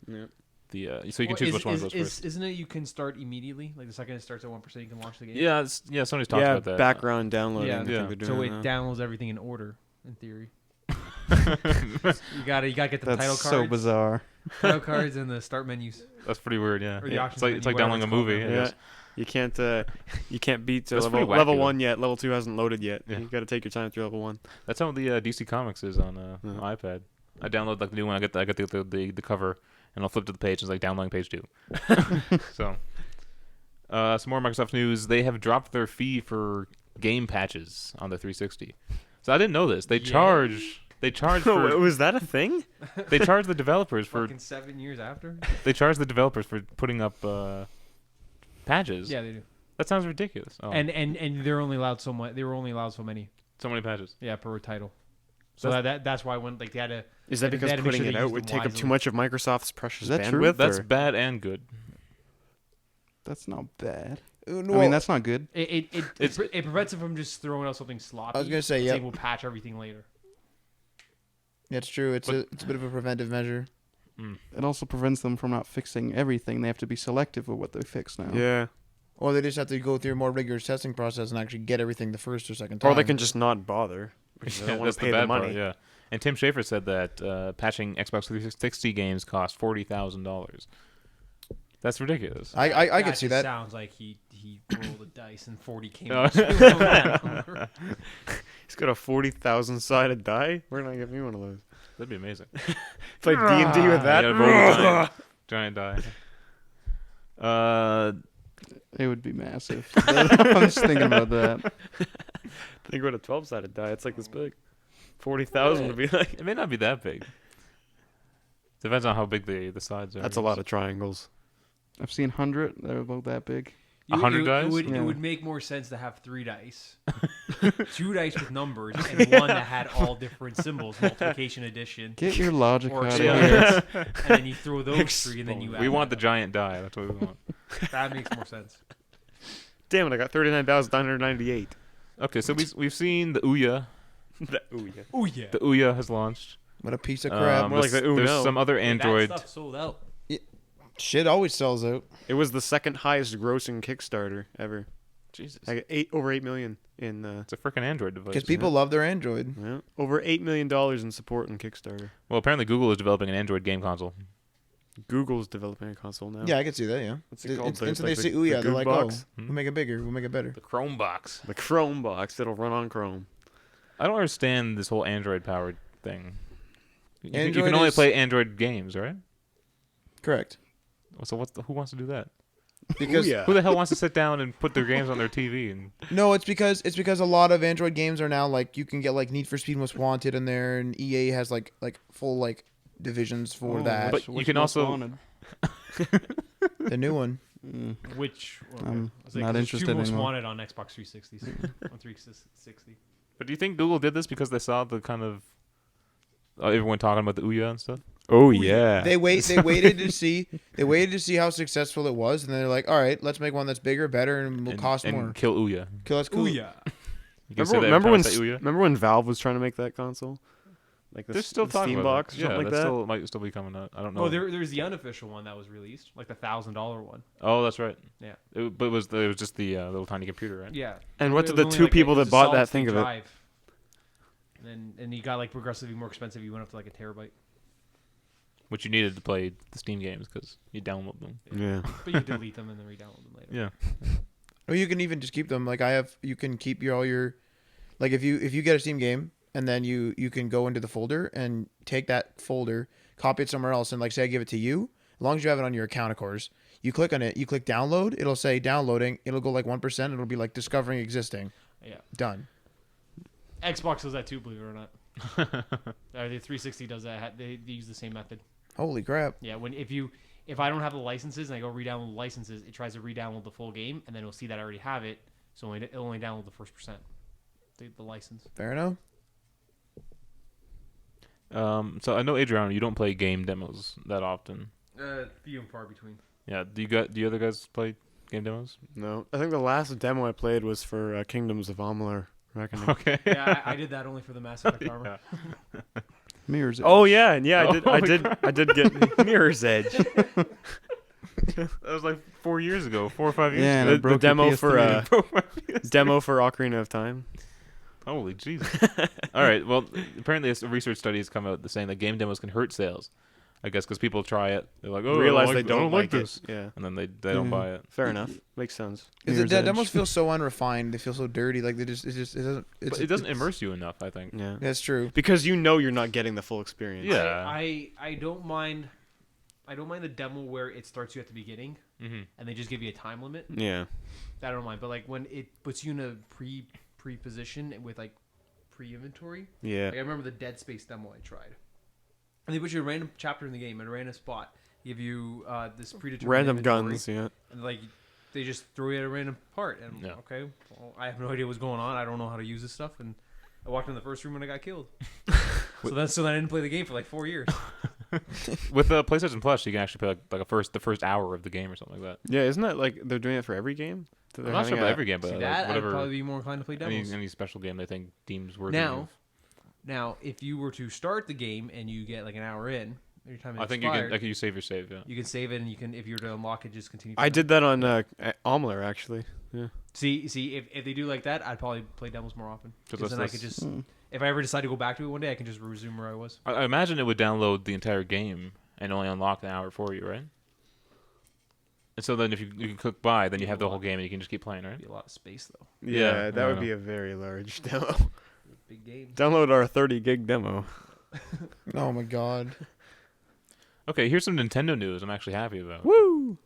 so you can choose which one goes first. Isn't it you can start immediately? Like the second it starts at 1%, you can launch the game. Yeah, Sony's talked about that. Background downloading. Yeah. I think they're So doing it that. downloads everything in order, in theory. you gotta get the That's title cards, so bizarre. title cards, and the start menus. That's pretty weird. Yeah, Or the options it's like menu, downloading a whatever movie. it's I Yeah. guess. You can't beat That's level pretty wacky, though. 1 yet. Level 2 hasn't loaded yet. Yeah. You got to take your time through level 1. That's how the DC Comics is on iPad. I download like the new one. I get the cover, and I'll flip to the page. And it's like downloading page 2. So, some more Microsoft news. They have dropped their fee for game patches on the 360. So I didn't know this. They charge. They charge for. Was that a thing? They charge the developers for. Fucking 7 years after. They charge the developers for putting up patches. Yeah, they do. That sounds ridiculous. Oh, And they're only allowed so much. They were only allowed so many. so many patches. Yeah, per title. So that's why when like they had to. Is that They because had to make putting sure it they out used would them take up too wisely. much of Microsoft's precious Is that bandwidth? true? That's or- bad and good. That's not bad. No, I mean, that's not good. It prevents them from just throwing out something sloppy. I was gonna say, and yeah, saying we'll patch everything later. it's true. It's a bit of a preventive measure. It also prevents them from not fixing everything. They have to be selective of what they fix now. Yeah. Or they just have to go through a more rigorous testing process and actually get everything the first or second time. Or they can just not bother. Because they don't want That's to pay the bad the money. part. Yeah. And Tim Schafer said that patching Xbox 360 games cost $40,000. That's ridiculous. I could see just that. Sounds like he rolled a dice and 40 came No. out. That number. He's got a 40,000 sided die. Where can I get me one of those? That'd be amazing. Play D&D with that. You gotta roll a giant die. It would be massive. I'm just thinking about that. Think about a 12-sided die. It's like this big. 40,000 would be like. It may not be that big. Depends on how big the sides are. That's a lot of triangles. I've seen 100 that are about that big. 100 dice? Yeah. It would make more sense to have 3 dice, 2 dice with numbers, and one that had all different symbols, multiplication, addition, Get your logic or out of Yeah. here. and then you throw those 3, and then you. We add want the that giant die. That's what we want. up. That makes more sense. Damn it, I got 39,998. Okay, so we've seen the Ouya. Ooh, yeah. Oh yeah. The Ouya has launched. What a piece of crap. More like the Uno. There's some other Android. That stuff sold out. Shit always sells out. It was the second highest grossing Kickstarter ever. Jesus, Like over 8 million in it's a freaking Android device. Because people love their Android. yeah, over $8 million in support in Kickstarter. Well, apparently Google is developing an Android game console. Google's developing a console now. Yeah, I could see that, yeah. What's it called? It's The- they like say, the- ooh, yeah, the they're like, oh, Googbox? we'll make it bigger, we'll make it better. The Chrome box. The Chrome box that'll run on Chrome. I don't understand this whole Android powered thing. You Android can only is- play Android games, right? Correct. So who wants to do that? Because yeah. Who the hell wants to sit down and put their games on their TV? And no, it's because a lot of Android games are now like you can get like Need for Speed Most Wanted in there, and EA has like full like divisions for that. But you can Most also- wanted? The new one. Mm. Which I'm I was like, not 'cause interested Two most anymore. wanted on Xbox 360. On 360. but do you think Google did this because they saw the kind of everyone talking about the Ouya and stuff? Oh yeah. They waited to see how successful it was, and then they're like, all right, let's make one that's bigger, better, and will cost and more. kill Ouya. Kill us cool. yeah. You can say that every Remember time I when say Ouya. remember when Valve was trying to make that console? Like They're still the talking Steam about box it. or something Yeah, like that that. still might still be coming out. I don't know. Oh, there's the unofficial one that was released, like the $1,000 one. Oh, that's right. Yeah. But it was just the little tiny computer, right? Yeah. And what It did was the only two like people it that was a bought that solid-state think of it? drive. And you got like progressively more expensive. You went up to like a terabyte, Which you needed to play the Steam games because you download them. Yeah. but you delete them and then re-download them later. Yeah. Or you can even just keep them. Like you can keep all your, like if you get a Steam game and then you can go into the folder and take that folder, copy it somewhere else, and like say I give it to you. As long as you have it on your account, of course. You click on it, you click download. It'll say downloading. It'll go like 1%. It'll be like discovering existing. Yeah. Done. Xbox does that too, believe it or not. The 360 does that. They use the same method. Holy crap. Yeah. If I don't have the licenses and I go re-download the licenses, it tries to re-download the full game, and then it'll see that I already have it, so it'll only download the first percent. the license. Fair enough. So I know, Adriano, you don't play game demos that often. Few and far between. Yeah. Do you other guys play game demos? No, I think the last demo I played was for Kingdoms of Amalur Reckoning. Okay. Yeah, I did that only for the Mass Effect armor. Yeah. Mirrors. Oh yeah, and yeah, Oh I my did get Mirror's Edge. That was like 4 years ago, 4 or 5 years Yeah, and ago. it broke your demo for PS3. demo for Ocarina of Time. Holy Jesus. All right. Well, apparently a research study has come out that's saying that game demos can hurt sales. I guess because people try it, they're like, "Oh, Realize I they don't don't like this," it. Yeah, and then they don't buy it. fair enough. Makes sense. Is Mirror's it, Edge. demos feel so unrefined. They feel so dirty. Like it doesn't. But it doesn't immerse you enough, I think. Yeah, That's true. because you know you're not getting the full experience. Yeah. I don't mind. I don't mind the demo where it starts you at the beginning Mm-hmm. and they just give you a time limit. Yeah. That I don't mind. But like when it puts you in a pre position with like pre-inventory. Yeah. Like, I remember the Dead Space demo I tried. And they put you in a random chapter in the game, in a random spot. Give you this predetermined Random inventory, guns. Yeah. and like they just throw you at a random part. And Yeah. okay, well, I have no idea what's going on. I don't know how to use this stuff. And I walked in the first room and I got killed. so then I didn't play the game for like 4 years. With PlayStation Plus, you can actually play like the first hour of the game or something like that. Yeah. Isn't that like they're doing it for every game? I'm not sure about every game, but See like, that, I'd whatever probably be more inclined to play demos. any special game they think deems worthy. Now, if you were to start the game and you get like an hour in, your time I think expired, you save your save. Yeah. you can save it, and you can, if you were to unlock it, just continue. I did that on Amalur actually. Yeah. See, if they do like that, I'd probably play demos more often. 'Cause Because then I could that's- just, if I ever decide to go back to it one day, I can just resume where I was. I imagine it would download the entire game and only unlock an hour for you, right? And so then if you can click buy, then you have the whole game and you can just keep playing, right? It'd be a lot of space though. Yeah, that I would know. be a very large demo. Big game. Download our 30 gig demo. Oh my god. Okay, here's some Nintendo news I'm actually happy about. Woo!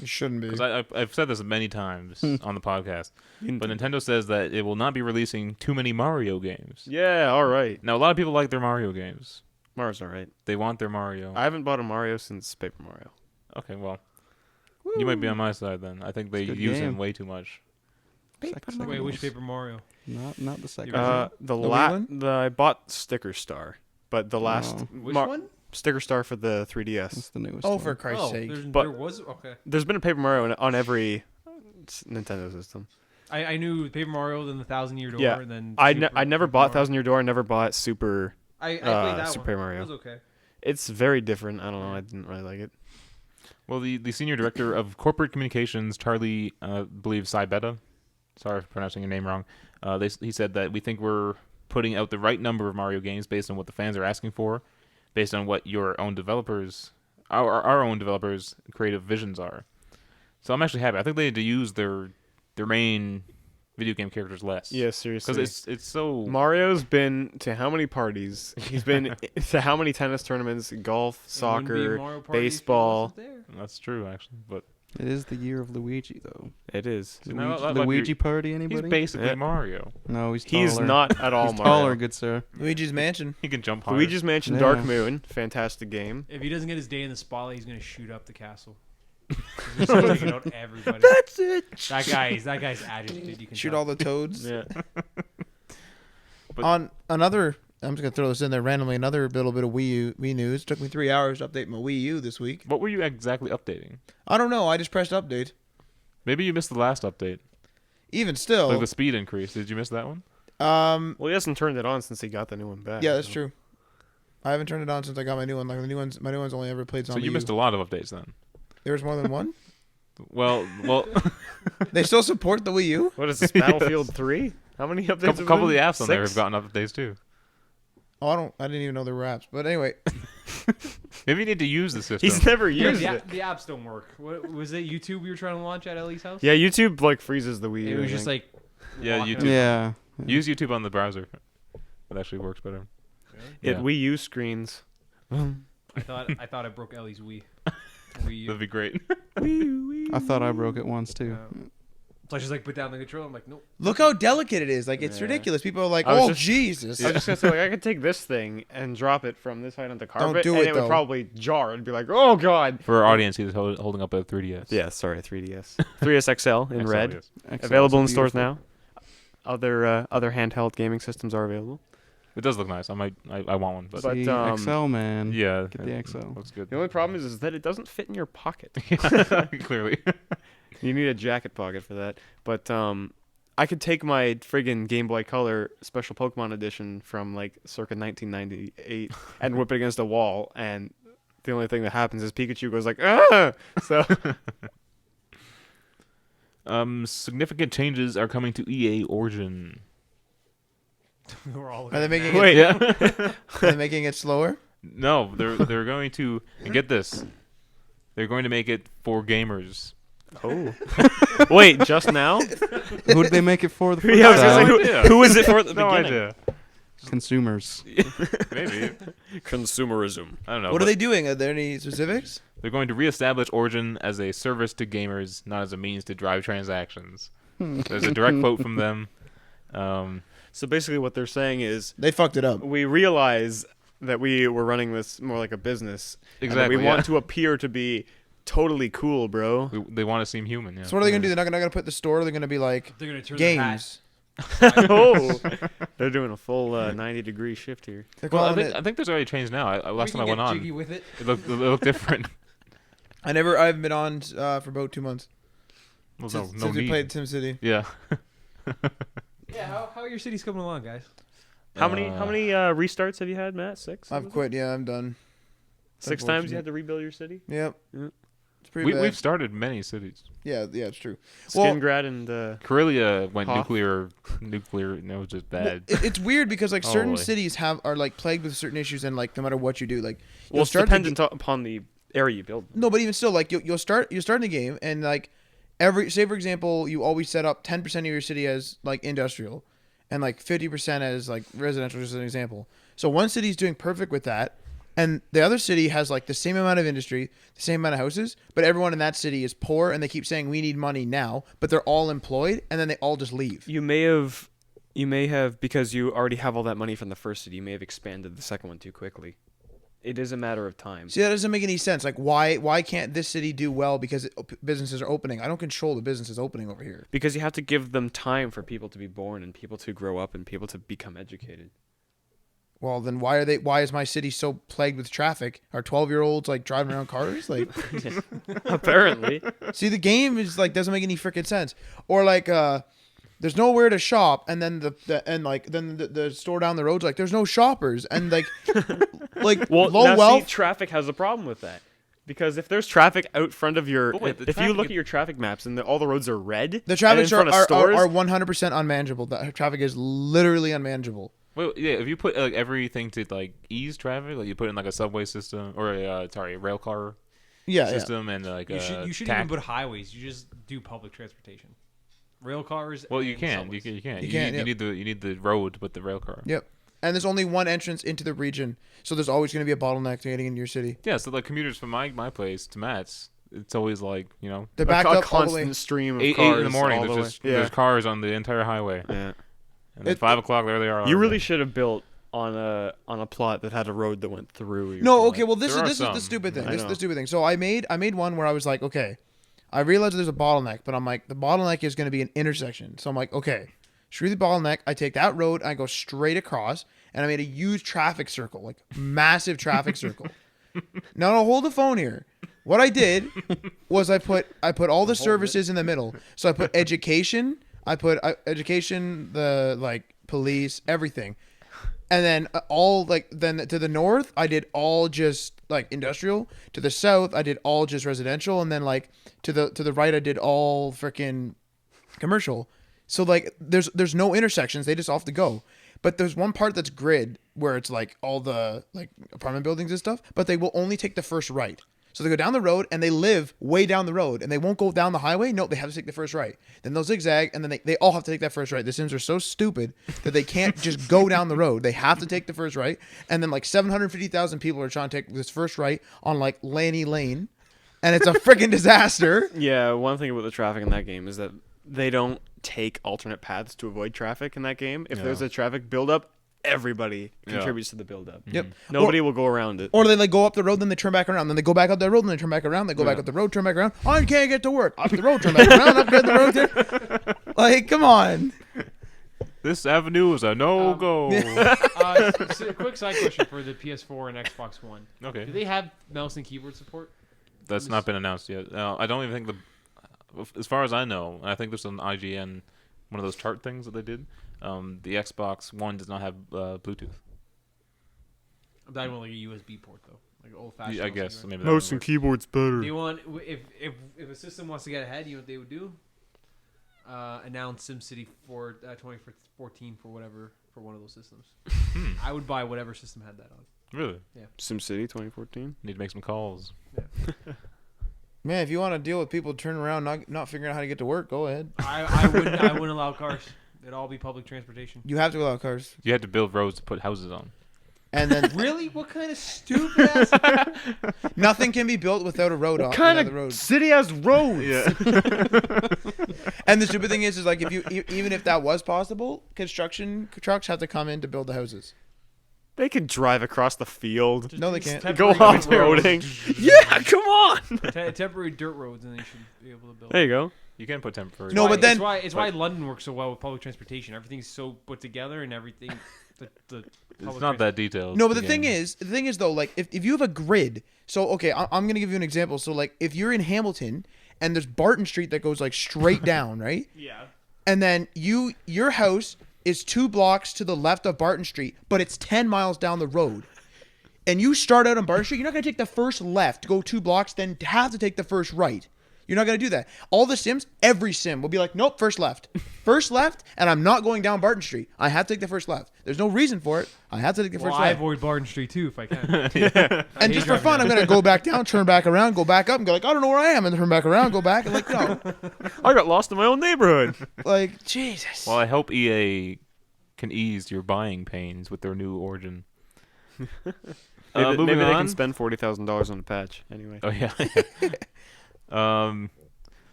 You shouldn't be. Because I've said this many times on the podcast, but Nintendo says that it will not be releasing too many Mario games. Yeah. All right. Now, a lot of people like their Mario games. Mario's all right. They want their Mario. I haven't bought a Mario since Paper Mario. Okay, well, you might be on my side then. I think they It's a good use him game. way too much. Second Wait, which most. Paper Mario? Not the second. original? The Wii la- one? the I bought Sticker Star, but the last Oh. Which one? Sticker Star for the 3DS. That's the newest. Oh, one. for Christ's Oh, sake. But- there was okay. There's been a Paper Mario on every Nintendo system. I knew Paper Mario, then the Thousand Year Door, Yeah. and then I Super never Paper bought Mario. Thousand Year Door. I never bought Super. I played that Super one. Mario. It was okay. It's very different. I don't know. I didn't really like it. Well, the senior director of corporate communications, Charlie, believe Saibeta. Sorry for pronouncing your name wrong. He said that we think we're putting out the right number of Mario games based on what the fans are asking for, based on what your own developers, our own developers' creative visions are. So I'm actually happy. I think they need to use their main video game characters less. Yeah, seriously. because it's so. Mario's been to how many parties? He's been to how many tennis tournaments, golf, It wouldn't be soccer, Mario Party if he baseball. wasn't there. That's true, actually, but It is the year of Luigi, though. It is. So now Luigi, that might be- Luigi party, he's anybody? basically Yeah. Mario. No, he's taller. He's not at all He's Mario. taller, good sir. Luigi's Mansion. He can jump higher. Luigi's Mansion, Yeah. Dark Moon, fantastic game. If he doesn't get his day in the spotlight, he's gonna shoot up the castle. He's gonna start taking out everybody. That's it. That guy's agitated. You can Shoot tell. all the toads. Yeah. But- On another, I'm just gonna throw this in there randomly. Another little bit of Wii news. It took me 3 hours to update my Wii U this week. What were you exactly updating? I don't know. I just pressed update. Maybe you missed the last update. Even still, Like the speed increase. Did you miss that one? Well, he hasn't turned it on since he got the new one back. yeah, that's so. true. I haven't turned it on since I got my new one. Like my new one's only ever played on So the you missed a lot of updates then. There was more than one. Well, They still support the Wii U. What is this, Battlefield 3? How many updates? have couple of the been? apps on there have 6? gotten updates too. Oh, I didn't even know there were apps. But anyway, Maybe you need to use the system. He's never Yeah, used the, it. the apps don't work. What was it? YouTube we were trying to launch at Ellie's house? Yeah, YouTube like freezes the Wii U. It was I just think. like Yeah, walking YouTube. Yeah. Use YouTube on the browser. It actually works better. it yeah. Wii U screens. I thought I broke Ellie's Wii. Wii U. That'd be great. I thought I broke it once too. So I just like put down the controller. I'm like, nope. look how delicate it is. Like it's Yeah. ridiculous. People are like, I was "Oh just- Jesus!" I was just gonna say like I could take this thing and drop it from this height onto carpet, do and it, it would though. probably jar. It'd be like, oh god. For our audience, he's holding up a 3DS. Yeah, sorry, 3DS, 3DS XL in XL, red, yes. Excellent. available in It's stores beautiful. now. other handheld gaming systems are available. It does look nice. I want one, but But, See, um, XL, man. yeah, Get the it XL. looks good. The only problem is that it doesn't fit in your pocket. Yeah, clearly. You need a jacket pocket for that. But I could take my friggin' Game Boy Color Special Pokemon Edition from like circa 1998 and whip it against a wall, and the only thing that happens is Pikachu goes like, ah! So Significant changes are coming to EA Origin. We're all Are they making Wait. Yeah. are they making it slower? No, they're going to and get this. They're going to make it for gamers. oh, wait, just now? Who did they make it for the first Yeah, I was gonna say, time? idea. who is it for at the No beginning? idea. Consumers. Maybe. Consumerism. I don't know. What but are they doing? Are there any specifics? They're going to reestablish Origin as a service to gamers, not as a means to drive transactions. There's a direct quote from them. So basically, what they're saying is, They fucked it up. we realize that we were running this more like a business. And that Exactly. we want to appear to be totally cool, bro. They want to seem human. Yeah. So what are they gonna do? They're not gonna put the store. They're gonna be like They're gonna turn their hat. games. Oh, they're doing a full 90-degree shift here. They're Well, calling I think there's already changed now. Last We time I can went get on, jiggy with it. it looked different. I haven't been on for about 2 months Well, since, no since we need. played SimCity. Yeah. Yeah, how are your cities coming along, guys? How many restarts have you had, Matt? 6? I've quit. Yeah, I'm done. 6 times you had to rebuild your city? Yep. Yeah. It's pretty bad. We've started many cities. Yeah, it's true. Well- Skingrad and Karelia went Hoth. nuclear. And it was just bad. It's weird because like certain Holy. cities are like plagued with certain issues, and like no matter what you do, like well, you'll it's start the dependent upon the area you build. No, but even still, like you're starting a game, and like say for example, you always set up 10% of your city as like industrial, and like 50% as like residential, just as an example. So one city's doing perfect with that, and the other city has like the same amount of industry, the same amount of houses, but everyone in that city is poor, and they keep saying we need money now, but they're all employed, and then they all just leave. You may have because you already have all that money from the first city. You may have expanded the second one too quickly. It is a matter of time. See, that doesn't make any sense. Like, why can't this city do well because businesses are opening? I don't control the businesses opening over here. Because you have to give them time for people to be born and people to grow up and people to become educated. Well, then why is my city so plagued with traffic? Are 12-year-olds like driving around cars? Like, Apparently. see, the game is like doesn't make any freaking sense. Or like, there's nowhere to shop, and then the store down the road's like there's no shoppers, and like Well, low now wealth. see, traffic has a problem with that. Because if there's traffic out front of your, But wait, the if you traffic look is- at your traffic maps and all the roads are red, the and in traffic front of stores, are 100% unmanageable. The traffic is literally unmanageable. Well, yeah. If you put like everything to like ease traffic, like you put in like a subway system or a rail car Yeah, system and like You should tax- even put highways. You just do public transportation, rail cars. Well, you and can. subways. You can. You can, You need the road with the rail car. Yep. And there's only one entrance into the region, so there's always going to be a bottleneck to getting into your city. Yeah. So like commuters from my place to Matt's, it's always like They're backed a up all the way. constant stream of 8 cars in the morning. all There's the way. there's cars on the entire highway, Yeah. and then 5 o'clock there they are. You really should have built on a plot that had a road that went through. Your No, plot. okay. Well, this There are is the some. stupid thing. I This is know. the stupid thing. So I made one where I was like, okay, I realized there's a bottleneck, but I'm like, the bottleneck is going to be an intersection. So I'm like, okay, screw the bottleneck. I take that road, I go straight across, and I made a huge traffic circle, like massive traffic circle. Now, hold the phone here. What I did was I put all the services in the middle. So I put education. I put education, the like police, everything. And then then to the north, I did all just like industrial. To the south, I did all just residential. And then like to the right, I did all freaking commercial. So like there's no intersections. They just off the go. But there's one part that's grid where it's like all the like apartment buildings and stuff. But they will only take the first right. So they go down the road and they live way down the road and they won't go down the highway. No, they have to take the first right. Then they'll zigzag and then they all have to take that first right. The Sims are so stupid that they can't just go down the road. They have to take the first right. And then like 750,000 people are trying to take this first right on like Lanny Lane. And it's a freaking disaster. Yeah, one thing about the traffic in that game is that they don't take alternate paths to avoid traffic in that game. If Yeah. there's a traffic buildup, everybody Yeah. contributes to the buildup. Yep. Nobody will go around it. Or they like go up the road, then they turn back around. Then they go back up that road, then they turn back around. They go back Yeah. up the road, turn back around. I can't get to work. Up the road, turn back around. Up the road. Like, come on. This avenue is a no-go. A quick side question for the PS4 and Xbox One. Okay. Do they have mouse and keyboard support? That's not been announced yet. I don't even think as far as I know, and I think there's an IGN, one of those chart things that they did. The Xbox One does not have Bluetooth. I'm talking about like a USB port though, like old fashioned. I guess maybe that Mouse would and work. keyboard's better. They want if a system wants to get ahead, you know what they would do? Announce SimCity for 2014 for one of those systems. I would buy whatever system had that on. Really? SimCity 2014. Need to make some calls. Man, if you want to deal with people turning around not figuring out how to get to work, go ahead. I wouldn't allow cars. It'd all be public transportation. You have to allow cars. You had to build roads to put houses on. And then Really? What kind of stupid ass? nothing can be built without a road. Kind the road. of city has roads. Yeah. And the stupid thing is like if you even if that was possible, construction trucks have to come in to build the houses. They can drive across the field. No, they can't. Go Temporary off dirt roads. roading. Yeah, come on. Temporary dirt roads, and they should be able to build. There you go. You can put temporary. No, but then- it's why London works so well with public transportation. Everything's so put together, and everything. The It's not that detailed. No, but the game. thing is though, like if you have a grid, so okay, I'm gonna give you an example. So like if you're in Hamilton and there's Barton Street that goes like straight down, right? Yeah. And then your house is 2 blocks to the left of Barton Street, but it's 10 miles down the road. And you start out on Barton Street, you're not gonna take the first left to go 2 blocks, then have to take the first right. You're not gonna do that. All the Sims, every Sim will be like, nope, first left, and I'm not going down Barton Street. I have to take the first left. There's no reason for it. I have to take the Well, first I left. avoid Barton Street too if I can. And just for fun, I'm gonna go back down, turn back around, go back up, and go like, I don't know where I am, and turn back around, go back, and like, no, I got lost in my own neighborhood. like Jesus. Well, I hope EA can ease your buying pains with their new Origin. Maybe moving they on. can spend $40,000 on a patch. Anyway. Oh yeah.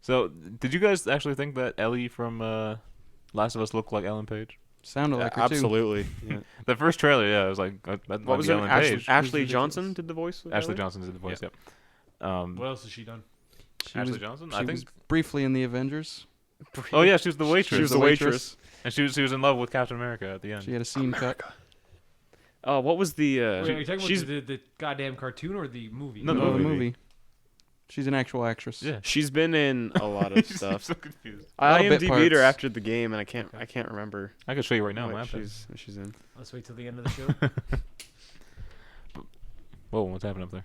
So did you guys actually think that Ellie from Last of Us looked like Ellen Page? Sounded like her too. Absolutely. Yeah. The first trailer, yeah, I was like, that What might was be it? Ellen Ashley, Page. Ashley ridiculous. Johnson did the voice. of Ashley Ellie? Johnson did the voice. Yep. What else has she done? She Ashley was, Johnson. she I was think. briefly in the Avengers. Oh yeah, she was the waitress. She was the waitress. and she was in love with Captain America at the end. She had a scene cut. Oh, what was the? Wait, are you talking she's about the goddamn cartoon or the movie? No, the No, the movie. movie. She's an actual actress. Yeah. she's been in a lot of stuff. so confused. I lot of bit IMDb'd her parts. after the game, and I can't remember I can show you right now. what my iPad. she's in. Let's wait till the end of the show. Whoa, what's happening up there?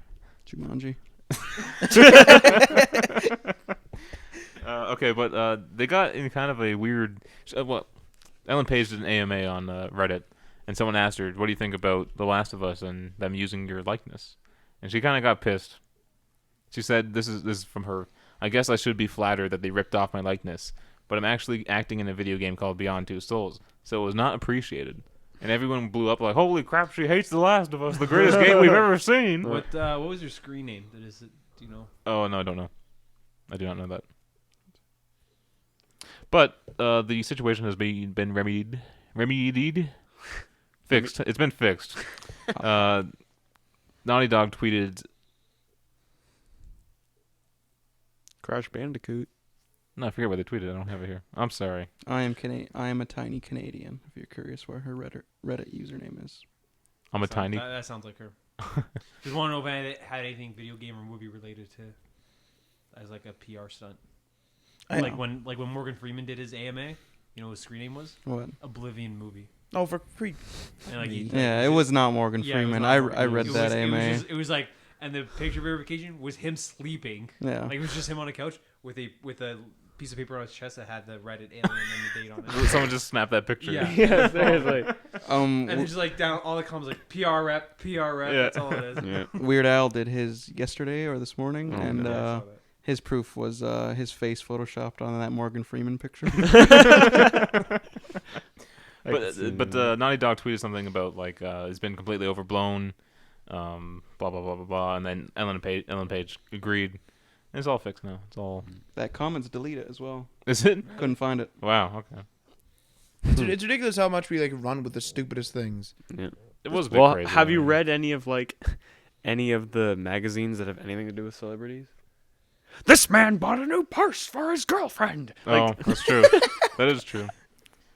Jumanji. Okay, but they got in kind of a weird. Well, Ellen Page did an AMA on Reddit, and someone asked her, "What do you think about The Last of Us and them using your likeness?" And she kind of got pissed. She said, "This is from her. I guess I should be flattered that they ripped off my likeness, but I'm actually acting in a video game called Beyond Two Souls, so it was not appreciated." And everyone blew up like, "Holy crap! She hates The Last of Us, the greatest game we've ever seen." what was your screen name? That is it? Do you know? Oh no, I don't know. I do not know that. But the situation has been remedied, fixed. It's been fixed. Naughty Dog tweeted. Crash Bandicoot. No, I forget what they tweeted. I don't have it here. I'm sorry. I am a tiny Canadian. If you're curious where her Reddit username is. I'm a tiny. That sounds like her. Just want to know if it had anything video game or movie related to, as like a PR stunt. Like when Morgan Freeman did his AMA, you know what his screen name was? What? Oblivion movie. Oh, for pre. And like Yeah, it was not Morgan Yeah, it was Freeman. not I Morgan read Freeman. that AMA. It was like, and the picture verification was him sleeping. Yeah. Like it was just him on a couch with a piece of paper on his chest that had the Reddit alien and the date on it. Someone just snapped that picture. Yeah. Yeah, seriously. And then just like down all the comments like PR rep. Yeah. That's all it is. Yeah. Weird Al did his yesterday or this morning, Oh, and Yeah, I saw that. his proof was his face photoshopped on that Morgan Freeman picture. But Naughty Dog tweeted something about like it's been completely overblown, blah blah blah blah blah, and then Ellen Page agreed. And it's all fixed now. It's all. That comment's deleted as well. Is it? Couldn't find it. Wow. Okay. It's ridiculous how much we like run with the stupidest things. Yeah. It was a bit Well, crazy. have you I mean. read any of the magazines that have anything to do with celebrities? This man bought a new purse for his girlfriend. Oh, that's true. That is true.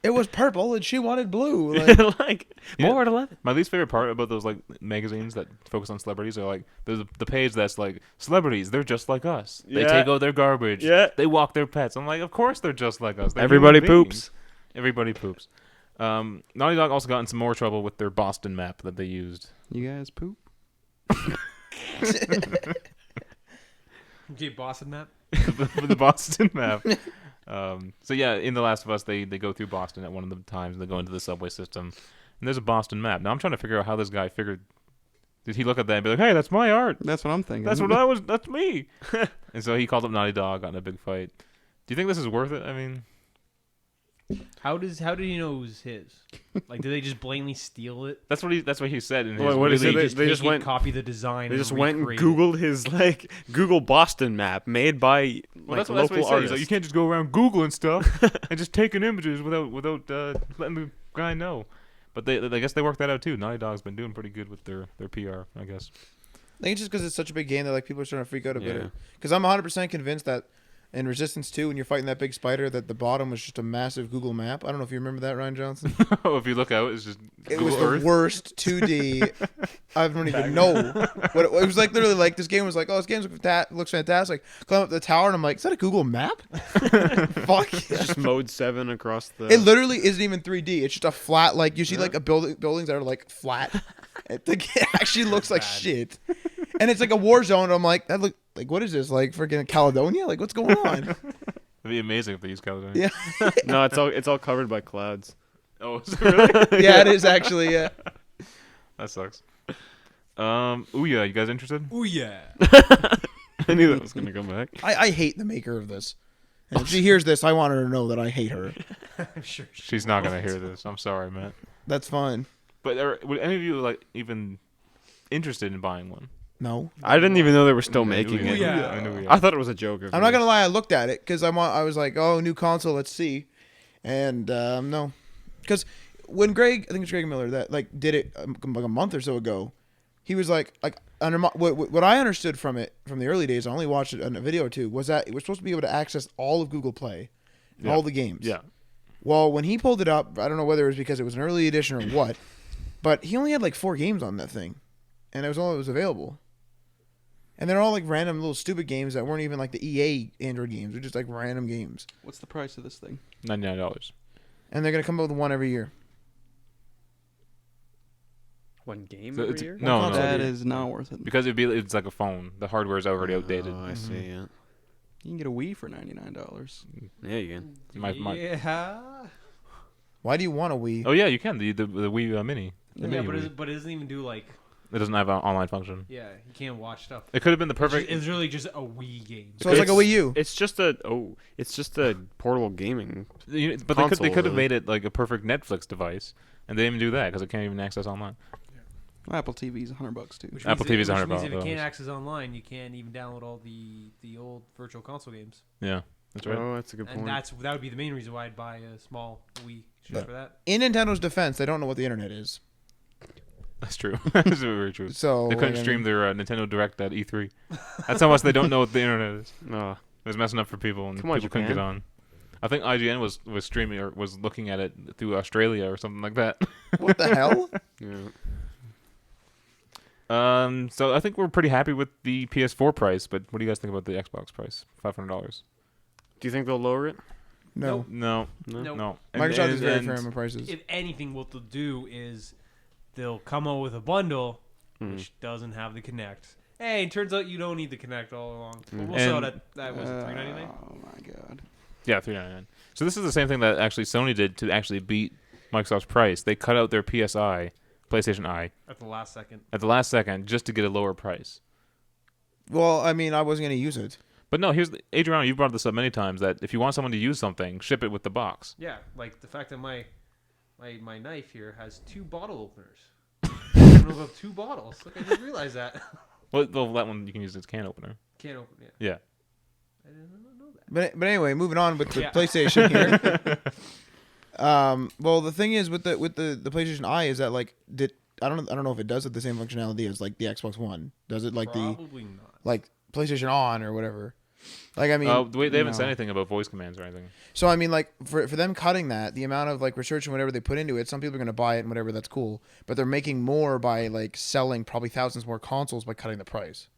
It was purple and she wanted blue. Like, like Yeah. more at 11. My least favorite part about those like magazines that focus on celebrities are like there's the page that's like celebrities, they're just like us. They Yeah. take out their garbage. Yeah. They walk their pets. I'm like, of course they're just like us. They're Everybody human beings. poops. Everybody poops. Naughty Dog also got in some more trouble with their Boston map that they used. You guys poop? Okay, Boston map. For the Boston map. So yeah, in The Last of Us, they go through Boston at one of the times. And they go into the subway system, and there's a Boston map. Now I'm trying to figure out how this guy figured. Did he look at that and be like, "Hey, that's my art. That's what I'm thinking. That's what I was. That's me." And so he called up Naughty Dog, got in a big fight. Do you think this is worth it? I mean, How did he know it was his? Like, did they just blatantly steal it? that's what he said in his. Wait, what is really- it? They just went- copy the design. They just and went and recreate it. Googled his like Google Boston map made by Well, like that's what he local said. He's artists. like, you can't just go around Googling stuff and just taking images without letting the guy know. But I guess they worked that out too. Naughty Dog's been doing pretty good with their PR, I guess. I think it's just because it's such a big game that like people are starting to freak out about Yeah. it. Because I'm 100% convinced that in Resistance 2, when you're fighting that big spider, that the bottom was just a massive Google map. I don't know if you remember that, Ryan Johnson. If you look out, it's just It Google was Earth. the worst 2D. I don't even know what it was like. Literally, like this game was like, oh, this game looks fantastic. Climb up the tower, and I'm like, is that a Google map? Fuck. It's just mode 7 across the. It literally isn't even 3D. It's just a flat, like you see, like a buildings that are like flat. It actually looks like shit. And it's like a war zone. And I'm like, that look like what is this? Like freaking Caledonia? Like what's going on? It'd be amazing if they used Caledonia. Yeah. No, it's all covered by clouds. Oh, is it really? Yeah, it is actually. Yeah. That sucks. Ouya, you guys interested? Oh yeah. I knew that was gonna come back. I hate the maker of this. And if she hears this, I want her to know that I hate her. I'm sure. She's not gonna hear this. I'm sorry, Matt. That's fine. But would any of you like even interested in buying one? No, I didn't even know they were still I knew making Ouya. it. Yeah. I knew Ouya. I thought it was a joke. I'm not gonna lie. I looked at it because I was like, oh, new console. Let's see. And no, because when I think it's Greg Miller that like did it like a month or so ago, he was like under what I understood from it from the early days. I only watched it on a video or two. Was that it was supposed to be able to access all of Google Play, Yeah. all the games. Yeah. Well, when he pulled it up, I don't know whether it was because it was an early edition or what, but he only had like 4 games on that thing, and it was all that was available. And they're all like random little stupid games that weren't even like the EA Android games. They're just like random games. What's the price of this thing? $99. And they're gonna come up with one every year. One game So every it's- year. no, console no, That is not worth it. because it's like a phone. The hardware is already outdated. Oh, I see. Yeah. You can get a Wii for $99. Yeah, you can. Yeah. Why do you want a Wii? Oh yeah, you can the Wii Mini. The Yeah, Mini but Wii. it doesn't even do like. It doesn't have an online function. Yeah, you can't watch stuff. It could have been the perfect. It's really just a Wii game. So it's like a Wii U. It's just a portable gaming. But they console, could have really. made it like a perfect Netflix device, and they didn't even do that because it can't even access online. Well, Apple TV's $100 too. Which Apple means TV's which means $100. if you can't access online, you can't even download all the old virtual console games. Yeah, that's right. Oh, that's a good And point. that would be the main reason why I'd buy a small Wii just for that. In Nintendo's defense, they don't know what the internet is. That's true. That's very true. So They couldn't like, I stream mean, their Nintendo Direct at E3. That's how much they don't know what the internet is. No. It was messing up for people, and Come on, people couldn't get Japan. on. I think IGN was streaming or was looking at it through Australia or something like that. what the hell? Yeah. So I think we're pretty happy with the PS4 price, but what do you guys think about the Xbox price? $500. Do you think they'll lower it? No. No, No. Nope. no. Microsoft is very and- fair on prices. If anything, what they'll do is they'll come out with a bundle Hmm. which doesn't have the Kinect. Hey, it turns out you don't need the Kinect all along. Mm. We'll sell it And- at that was it $3.99. Oh my god. Yeah, $399. So this is the same thing that actually Sony did to actually beat Microsoft's price. They cut out their PlayStation Eye, At the last second. at the last second just to get a lower price. Well, I mean, I wasn't gonna use it. But no, Adriano, you've brought this up many times that if you want someone to use something, ship it with the box. Yeah, like the fact that my knife here has 2 bottle openers. I don't know about 2 bottles. Look, I didn't realize that. Well, that one you can use as can opener. Can't open it. Yeah. I didn't know that. But anyway, moving on with the Yeah. PlayStation here. Well, the thing is with the PlayStation Eye is that like I don't know if it does have the same functionality as like the Xbox One. Does it like Probably not. like PlayStation On or whatever? Like, I mean, They haven't said no. anything about voice commands or anything. so I mean, like for them cutting that, the amount of like research and whatever they put into it, some people are gonna buy it and whatever. That's cool, but they're making more by like selling probably thousands more consoles by cutting the price.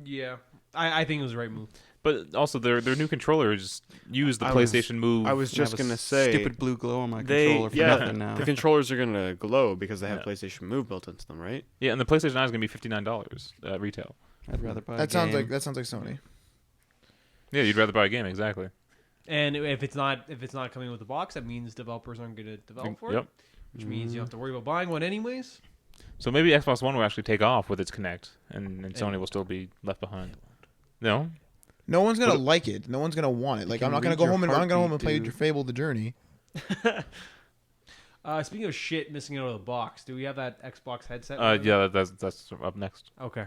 Yeah, I think it was the right move. But also, their new controllers use the I was- PlayStation Move. I was I just have a gonna say stupid blue glow on my they controller for yeah nothing now. the controllers are gonna glow because they have Yeah. PlayStation Move built into them, right? Yeah, and the PlayStation 9 is gonna be $59 at retail. I'd rather buy. That a sounds game. like Sony. Yeah, you'd rather buy a game, exactly. And if it's not coming with the box, that means developers aren't going to develop for Yep. it, which means you don't have to worry about buying one anyways. So maybe Xbox One will actually take off with its Kinect, and Sony And- will still be left behind. No, No one's gonna What- like it. No one's gonna want it. Like, can I'm not gonna read go your home and I'm gonna go home and heartbeat, play dude. your Fable: The Journey. Speaking of shit missing out of the box, do we have that Xbox headset? yeah, that's up next. Okay.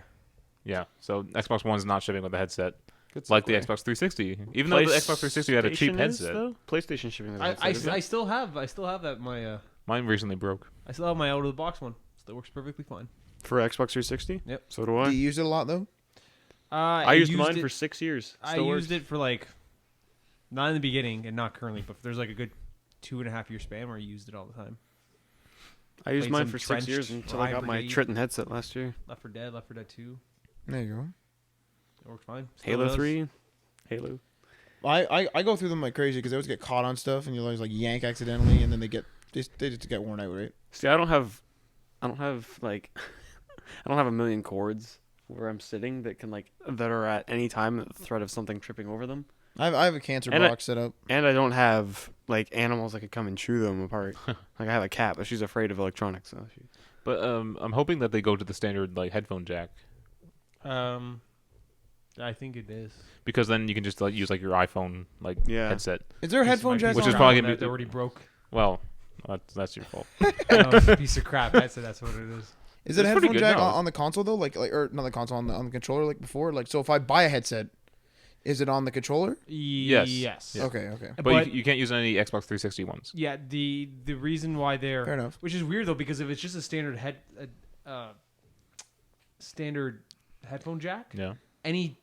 Yeah, so Xbox One's not shipping with a headset, Good like the segue. Xbox 360. Even though the Xbox 360 had a cheap PlayStation is, headset, though? PlayStation shipping the I headset. still have that mine recently broke. I still have my out of the box one. Still works perfectly fine. For Xbox 360. Yep. So do Do I. you use it a lot though? I used mine it, for 6 years. I Still used works. it for like, not in the beginning and not currently, but there's like a good 2.5 year span where I used it all the time. I used played mine some for 6 Trenched, years until I got my Brigade. Triton headset last year. Left 4 Dead 2. There you go. It works fine. Still Halo does. 3. Halo. I go through them like crazy because I always get caught on stuff and you always like yank accidentally and then they just get worn out, right? See, I don't have like, I don't have a million cords where I'm sitting that can like that are at any time at the threat of something tripping over them. I have a cancer And box set up. And I don't have like animals that could come and chew them apart. Like I have a cat, but she's afraid of electronics. So she... But I'm hoping that they go to the standard like headphone jack, I think it is. because then you can just like use like your iPhone like Yeah. headset. Is there a headphone jack? Which on is that? probably gonna be- that already broke. Well, that's your fault. Piece of crap. That's what it is. Is it a It's pretty headphone good jack now. on the console though? Like or not the console on the controller like before? Like so if I buy a headset, is it on the controller? Yes. Yes. Yeah. Okay. But you can't use any Xbox 360 ones. Yeah, the reason why they're Fair enough. which is weird though, because if it's just a standard standard headphone jack, Yeah. any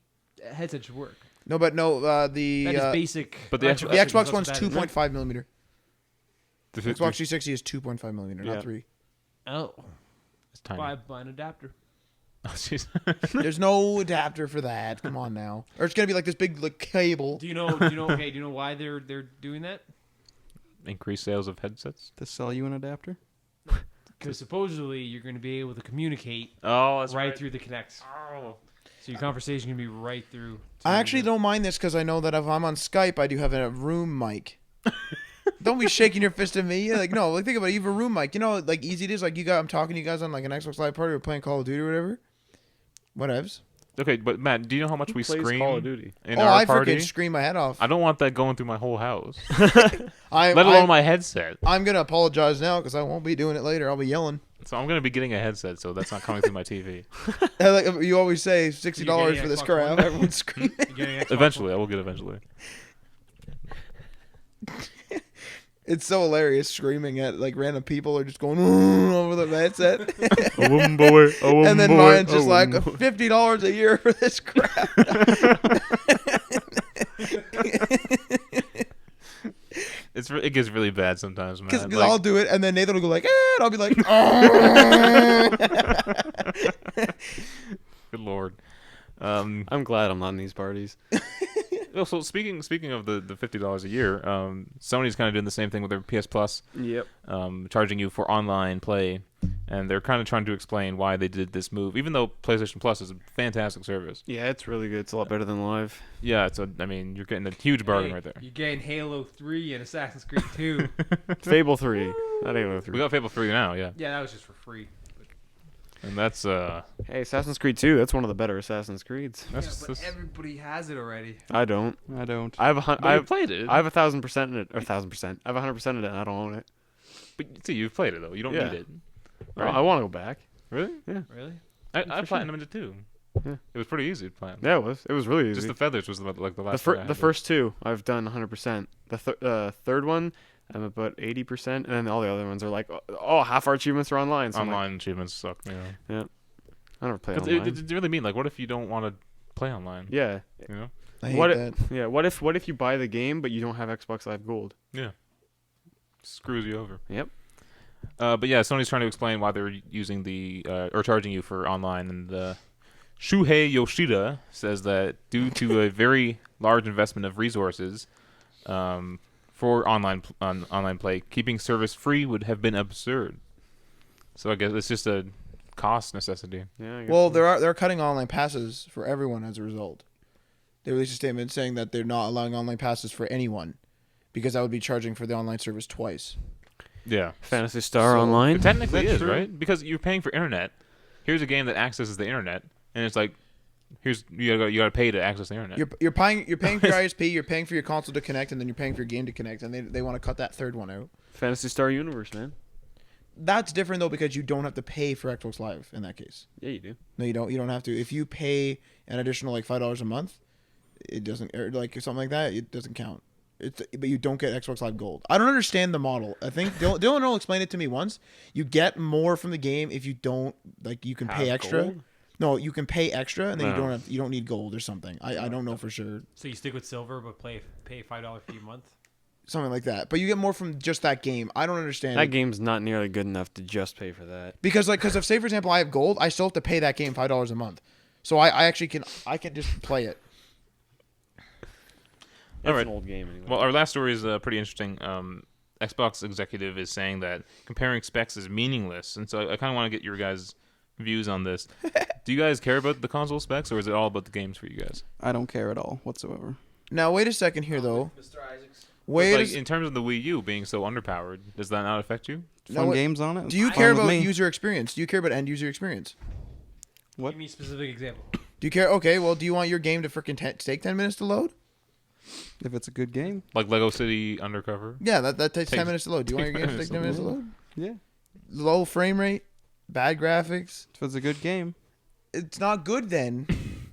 headset should work. No, but no. The That is basic. but the electrical Xbox- the systems, Xbox that's One's what that is. 2.5 millimeter. The Xbox 360 is 2.5 millimeter, Yeah. not 3. Oh, It's tiny. buy an adapter. Oh, jeez. There's no adapter for that. Come on now. Or it's gonna be like this big like cable. Do you know? Okay. Do you know why they're doing that? Increased sales of headsets. To sell you an adapter? Because supposedly you're going to be able to communicate Oh, that's right through the Kinect. Oh. So your conversation can be right through. I actually don't mind this because I know that if I'm on Skype, I do have a room mic. Don't be shaking your fist at me. Like no, like think about it. You have a room mic. You know, like easy it is. Like I'm talking to you guys on like an Xbox Live party or playing Call of Duty or whatever. Whatevs. Okay, but Matt, do you know how much Who we plays scream Call of Duty? in Oh, our I party? freaking scream my head off. I don't want that going through my whole house, Let let alone my headset. I'm gonna apologize now because I won't be doing it later. I'll be yelling. So I'm gonna be getting a headset, so that's not coming through my TV. Like you always say, $60 getting for this Xbox crap. One? Everyone's screaming. You're getting Xbox Eventually, I will get eventually. It's so hilarious screaming at like random people or just going over the headset. And then mine's just like $50 a year for this crap. It gets really bad sometimes, man. Because Like, I'll do it and then Nathan will go like, and I'll be like, oh. good lord. I'm glad I'm not in these parties. So speaking of the $50 a year, Sony's kind of doing the same thing with their PS Plus, Yep. charging you for online play, and they're kind of trying to explain why they did this move, even though PlayStation Plus is a fantastic service. Yeah, it's really good. It's a lot better than live. Yeah, I mean, you're getting a huge bargain Hey, right there. You're getting Halo 3 and Assassin's Creed 2. Fable 3. Not Halo We 3. got Fable 3 now, yeah, Yeah, that was just for free. and that's Hey, Assassin's Creed 2. That's one of the better Assassin's Creeds. everybody has it already. I don't. I don't. I have I've played it. I have 1,000% in it, or 1,000%. I have 100% in it, and I don't own it. But see, you've played it though. You don't Yeah. need it. No, Right. I want to go back. Really? Really? I For sure. platinumed it too. Yeah. It was pretty easy to platinum. Yeah, it was. It was really easy. Just the feathers was like the The, last. fir- thing I the had. first two, I've done 100%. The third one, I'm about 80%, and then all the other ones are like, oh, half our achievements are online. So I'm like, Online achievements suck. Yeah. I never play 'Cause online. it really mean like, what if you don't want to play online? Yeah, You know. I hate What that. Yeah. What if you buy the game but you don't have Xbox Live Gold? Yeah. Screws you over. Yep. But yeah, Sony's trying to explain why they're using or charging you for online, and Shuhei Yoshida says that due to a very large investment of resources for online play, keeping service free would have been absurd. So I guess it's just a cost necessity. Yeah. I guess Well, so. they're cutting online passes for everyone as a result. They released a statement saying that they're not allowing online passes for anyone because that would be charging for the online service twice. Yeah. Phantasy Star So- Online. It technically Is that is, true? right? Because you're paying for internet. Here's a game that accesses the internet, and it's like, you gotta pay to access the internet. You're paying for your ISP, you're paying for your console to connect, and then you're paying for your game to connect, and they want to cut that third one out. Phantasy Star Universe, man. That's different though because you don't have to pay for Xbox Live in that case. Yeah, you do. No, you don't. You don't have to. If you pay an additional like $5 a month, it doesn't or like something like that. It doesn't count. But you don't get Xbox Live Gold. I don't understand the model. I think Dylan will explain it to me once. You get more from the game if you don't like. You can pay Have extra. gold? No, you can pay extra, and then No. you don't need gold or something. I don't know for sure. So you stick with silver, but pay $5 fee a month. Something like that. But you get more from just that game. I don't understand That it. game's not nearly good enough to just pay for that. Because if say for example I have gold, I still have to pay that game $5 a month. So I actually can just play it. It's Alright. an old game anyway. Well, our last story is pretty interesting. Xbox executive is saying that comparing specs is meaningless, and so I kind of want to get your guys' views on this. Do you guys care about the console specs, or is it all about the games for you guys? I don't care at all whatsoever. Now wait a second here though. Mr. Isaacs. Wait. Like, in terms of the Wii U being so underpowered, does that not affect you? No, Fun what- games on it. do you Fine care with about me. user experience? Do you care about end user experience? What? Give me a specific example. Do you care? Okay, well, do you want your game to freaking take 10 minutes to load? If it's a good game, Like Lego City Undercover? Yeah, that takes 10 Takes- minutes to load. Do you want your game to take 10 minutes to load? yeah. Low frame rate, bad graphics. If it's a good game, It's not good then.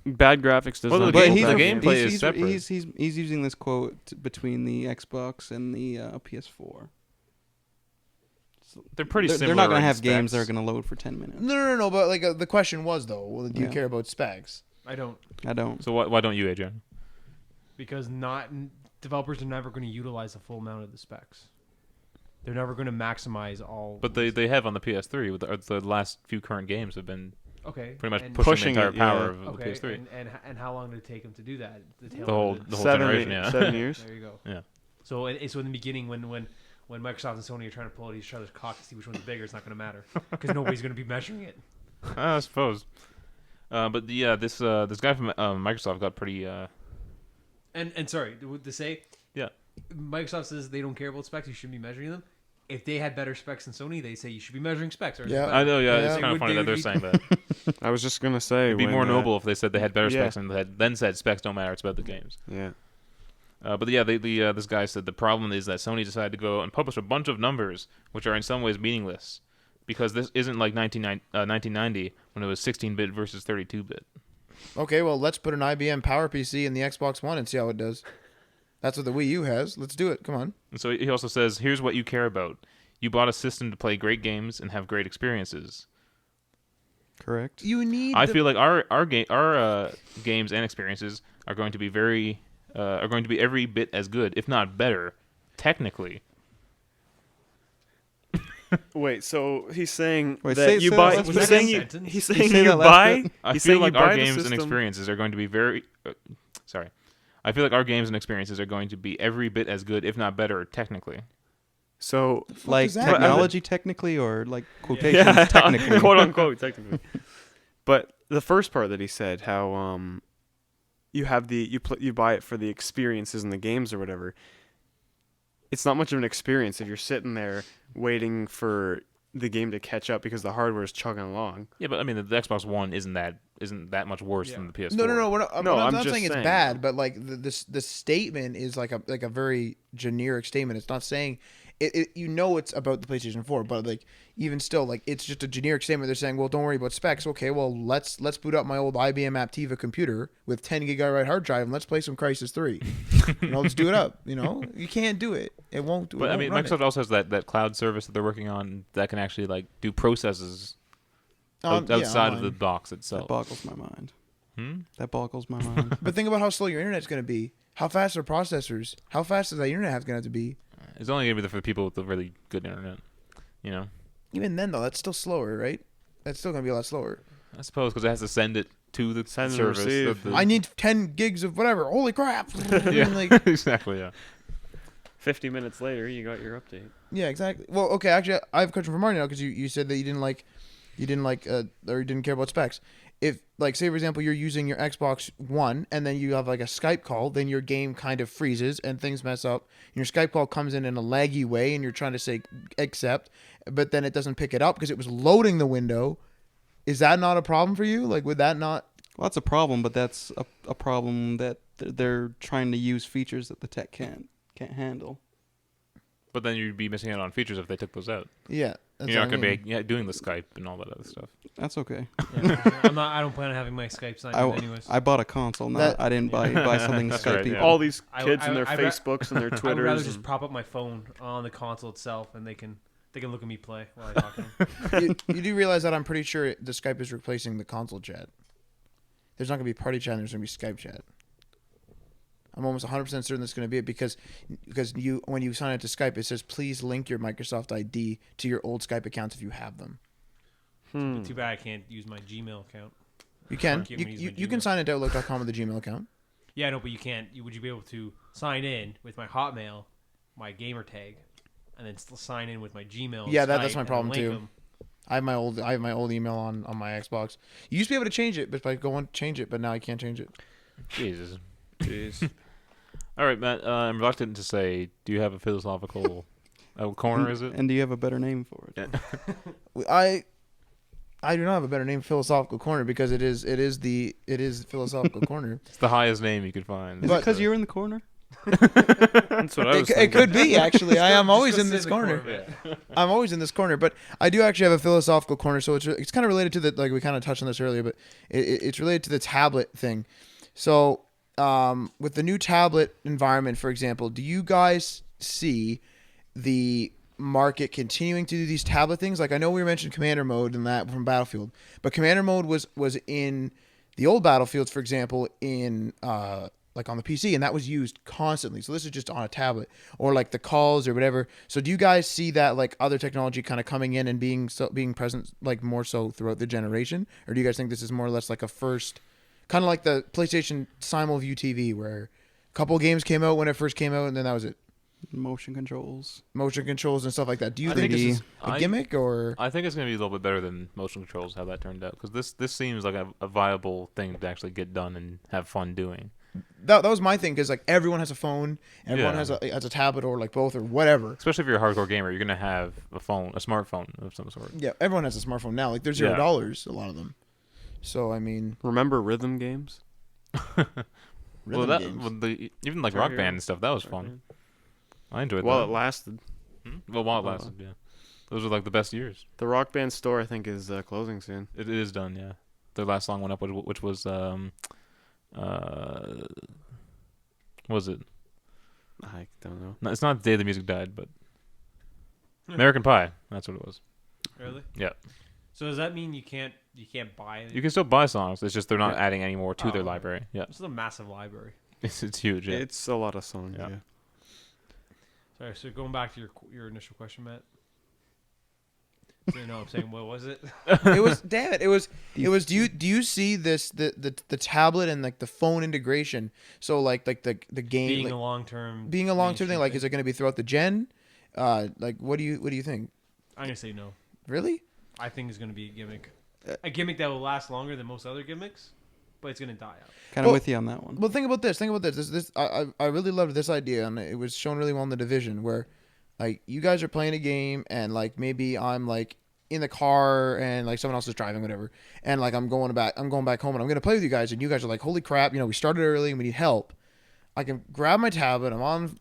Bad graphics does Well, not the but game- he's the a- gameplay is he's, separate. He's using this quote between the Xbox and the PS4. They're pretty They're similar. not going to in have games that are specs. going to load for 10 minutes. No. But like the question was though, well, do you Yeah. care about specs? I don't, I don't. So why don't you, Adrian? because developers are never going to utilize the full amount of the specs. They're never going to maximize all. But they have on the PS3. With the last few current games have been okay, pretty much and- pushing the Pushing entire it, power yeah. of the Okay, PS3. and how long did it take them to do that? The whole seven, generation, yeah. 7 years. There you go. Yeah. So in the beginning, when Microsoft and Sony are trying to pull out each other's cock to see which one's bigger, it's not going to matter because nobody's going to be measuring it. I suppose. But yeah, this guy from Microsoft got pretty. And sorry to say, Yeah. Microsoft says they don't care about specs. You shouldn't be measuring them. If they had better specs than Sony, they say you should be measuring specs. Or Yeah. I know, yeah, Yeah. it's kind of Would funny they that they're be- saying that. I was just gonna say, It'd be when, more noble if they said they had better yeah. specs and then said specs don't matter. It's about the games. Yeah. But yeah, this guy said the problem is that Sony decided to go and publish a bunch of numbers which are in some ways meaningless because this isn't like 1990 when it was 16-bit versus 32-bit. Okay, well, let's put an IBM Power PC in the Xbox One and see how it does. That's what the Wii U has. Let's do it. Come on. And so he also says, here's what you care about. You bought a system to play great games and have great experiences. Correct. You need. I feel like our games and experiences are going to be every bit as good, if not better, technically. Wait, so he's saying Wait, that say- you say buy. that last He's bit. saying Was you. that a sentence? He's You saying say you that last buy. bit? I He's feel saying like you our buy the games and system- experiences are going to be very. I feel like our games and experiences are going to be every bit as good, if not better, technically. So Like is that? technology, technically, or like quotations, yeah, technically. quote unquote, technically. But the first part that he said, how you have you buy it for the experiences in the games or whatever. It's not much of an experience if you're sitting there waiting for the game to catch up because the hardware is chugging along. Yeah, but I mean, the Xbox One isn't that much worse Yeah. than the PS4. No. We're not, No, I'm I'm not just saying it's saying. bad, but like the statement is like a very generic statement. It's not saying it. You know, it's about the PlayStation 4, but like even still, like it's just a generic statement. They're saying, well, don't worry about specs. Okay, well let's boot up my old IBM Aptiva computer with 10 gigabyte hard drive and let's play some Crysis 3. Let's do it up. You can't do it. It won't do it. But I won't mean, run Microsoft it. also has that cloud service that they're working on that can actually like do processes Yeah, outside of online. the box That itself. boggles my mind. That boggles my mind. But think about how slow your internet's going to be. How fast are processors? How fast is that internet going to have to be? It's only gonna be for the people with the really good internet. You know, Even then, though, that's still slower, right? That's still going to be a lot slower. I suppose because it has to send it to the Send and service. receive. I need 10 gigs of whatever. Holy crap! Yeah, Like, exactly. Yeah. 50 minutes later, you got your update. yeah, exactly. Well, okay, actually, I have a question for Marty now because you said that you didn't like, or you didn't care about specs. If, like, say for example, you're using your Xbox One and then you have like a Skype call, then your game kind of freezes and things mess up. Your Skype call comes in a laggy way, and you're trying to say accept, but then it doesn't pick it up because it was loading the window. Is that not a problem for you? Like, would that not? Well, that's a problem, but that's a problem that they're trying to use features that the tech can't handle. But then you'd be missing out on features if they took those out. Yeah, that's You're what not I gonna mean. be doing the Skype and all that other stuff. That's okay. Yeah, I don't plan on having my Skype signed in anyways. I bought a console. That- I didn't buy something That's Skype. right, yeah. All these I- kids I- and their I ra- Facebooks and their I would Twitters. rather just and- prop up my phone on the console itself, and they can look at me play while I talk to them. You do realize that I'm pretty sure the Skype is replacing the console chat. There's not going to be party chat. There's going to be Skype chat. I'm almost 100% certain that's going to be it because you when you sign into Skype, it says please link your Microsoft ID to your old Skype accounts if you have them. Too bad I can't use my Gmail account. You can. Can't use my You can Gmail. sign into Outlook.com with a Gmail account. Yeah, no, but you can't. Would you be able to sign in with my Hotmail, my gamer tag, and then still sign in with my Gmail? Yeah, Skype, that's my and problem, link too. them? I have my old email on my Xbox. You used to be able to change it, but if I go on change it, but now I can't change it. Jesus. Jeez. All right, Matt. I'm reluctant to say. Do you have a philosophical corner? Is it? And do you have a better name for it? Yeah. I do not have a better name, philosophical corner, because it is philosophical corner. It's the highest name you could find. Is it because you're in the corner? That's what I was It thinking. could be actually. I am Just always go in sit this the corner. man. I'm always in this corner, but I do actually have a philosophical corner. So it's kind of related to the, like we kind of touched on this earlier, but it's related to the tablet thing. So with the new tablet environment, for example, do you guys see the market continuing to do these tablet things? Like I know we mentioned Commander mode and that from Battlefield, but Commander mode was in the old Battlefields, for example, in like on the PC, and that was used constantly. So this is just on a tablet or like the calls or whatever. So do you guys see that like other technology kind of coming in and being present like more so throughout the generation, or do you guys think this is more or less like a first, kind of like the PlayStation SimulView TV, where a couple games came out when it first came out, and then that was it? Motion controls. Motion controls and stuff like that. Do you I think think this is a gimmick or? I think it's going to be a little bit better than motion controls, how that turned out. Because this seems like a viable thing to actually get done and have fun doing. That was my thing, because like everyone has a phone, everyone Yeah. has a tablet or like both or whatever. Especially if you're a hardcore gamer, you're going to have a smartphone of some sort. Yeah, everyone has a smartphone now. Like they're Yeah. $0, a lot of them. So I mean, Remember rhythm games? rhythm games. Even like Guitar Rock Hero. Band and stuff, that was fun. I enjoyed Well, that. it lasted. Well, while it lasted, yeah. Those were like the best years. The Rock Band store, I think, is closing soon. It is done, yeah. Their last song went up, which was what was it? I don't know. No, it's not the day the music died, but American Pie. That's what it was. Really? Yeah. So does that mean you can't buy? You can still buy songs. It's just they're not Yeah. adding any more to their okay. library. Yeah, This is a massive library. it's huge. Yeah. It's a lot of songs. Yeah. Yeah. Sorry. So going back to your initial question, Matt. You know what I'm saying? What was it? It was damn it. It was do you see this the tablet and like the phone integration? So like the game Being like, a long-term. being a long term thing, mainstream like is it going to be throughout the gen? Like what do you think? I'm gonna say no. Really? I think it's gonna be a gimmick. A gimmick that will last longer than most other gimmicks, but it's gonna die out. Kind of Well- with you on that one. Well, think about this. I really loved this idea, and it was shown really well in The Division, where like you guys are playing a game, and like maybe I'm like in the car, and like someone else is driving, whatever, and like I'm going back home, and I'm gonna play with you guys, and you guys are like, holy crap, we started early, and we need help. I can grab my tablet, I'm on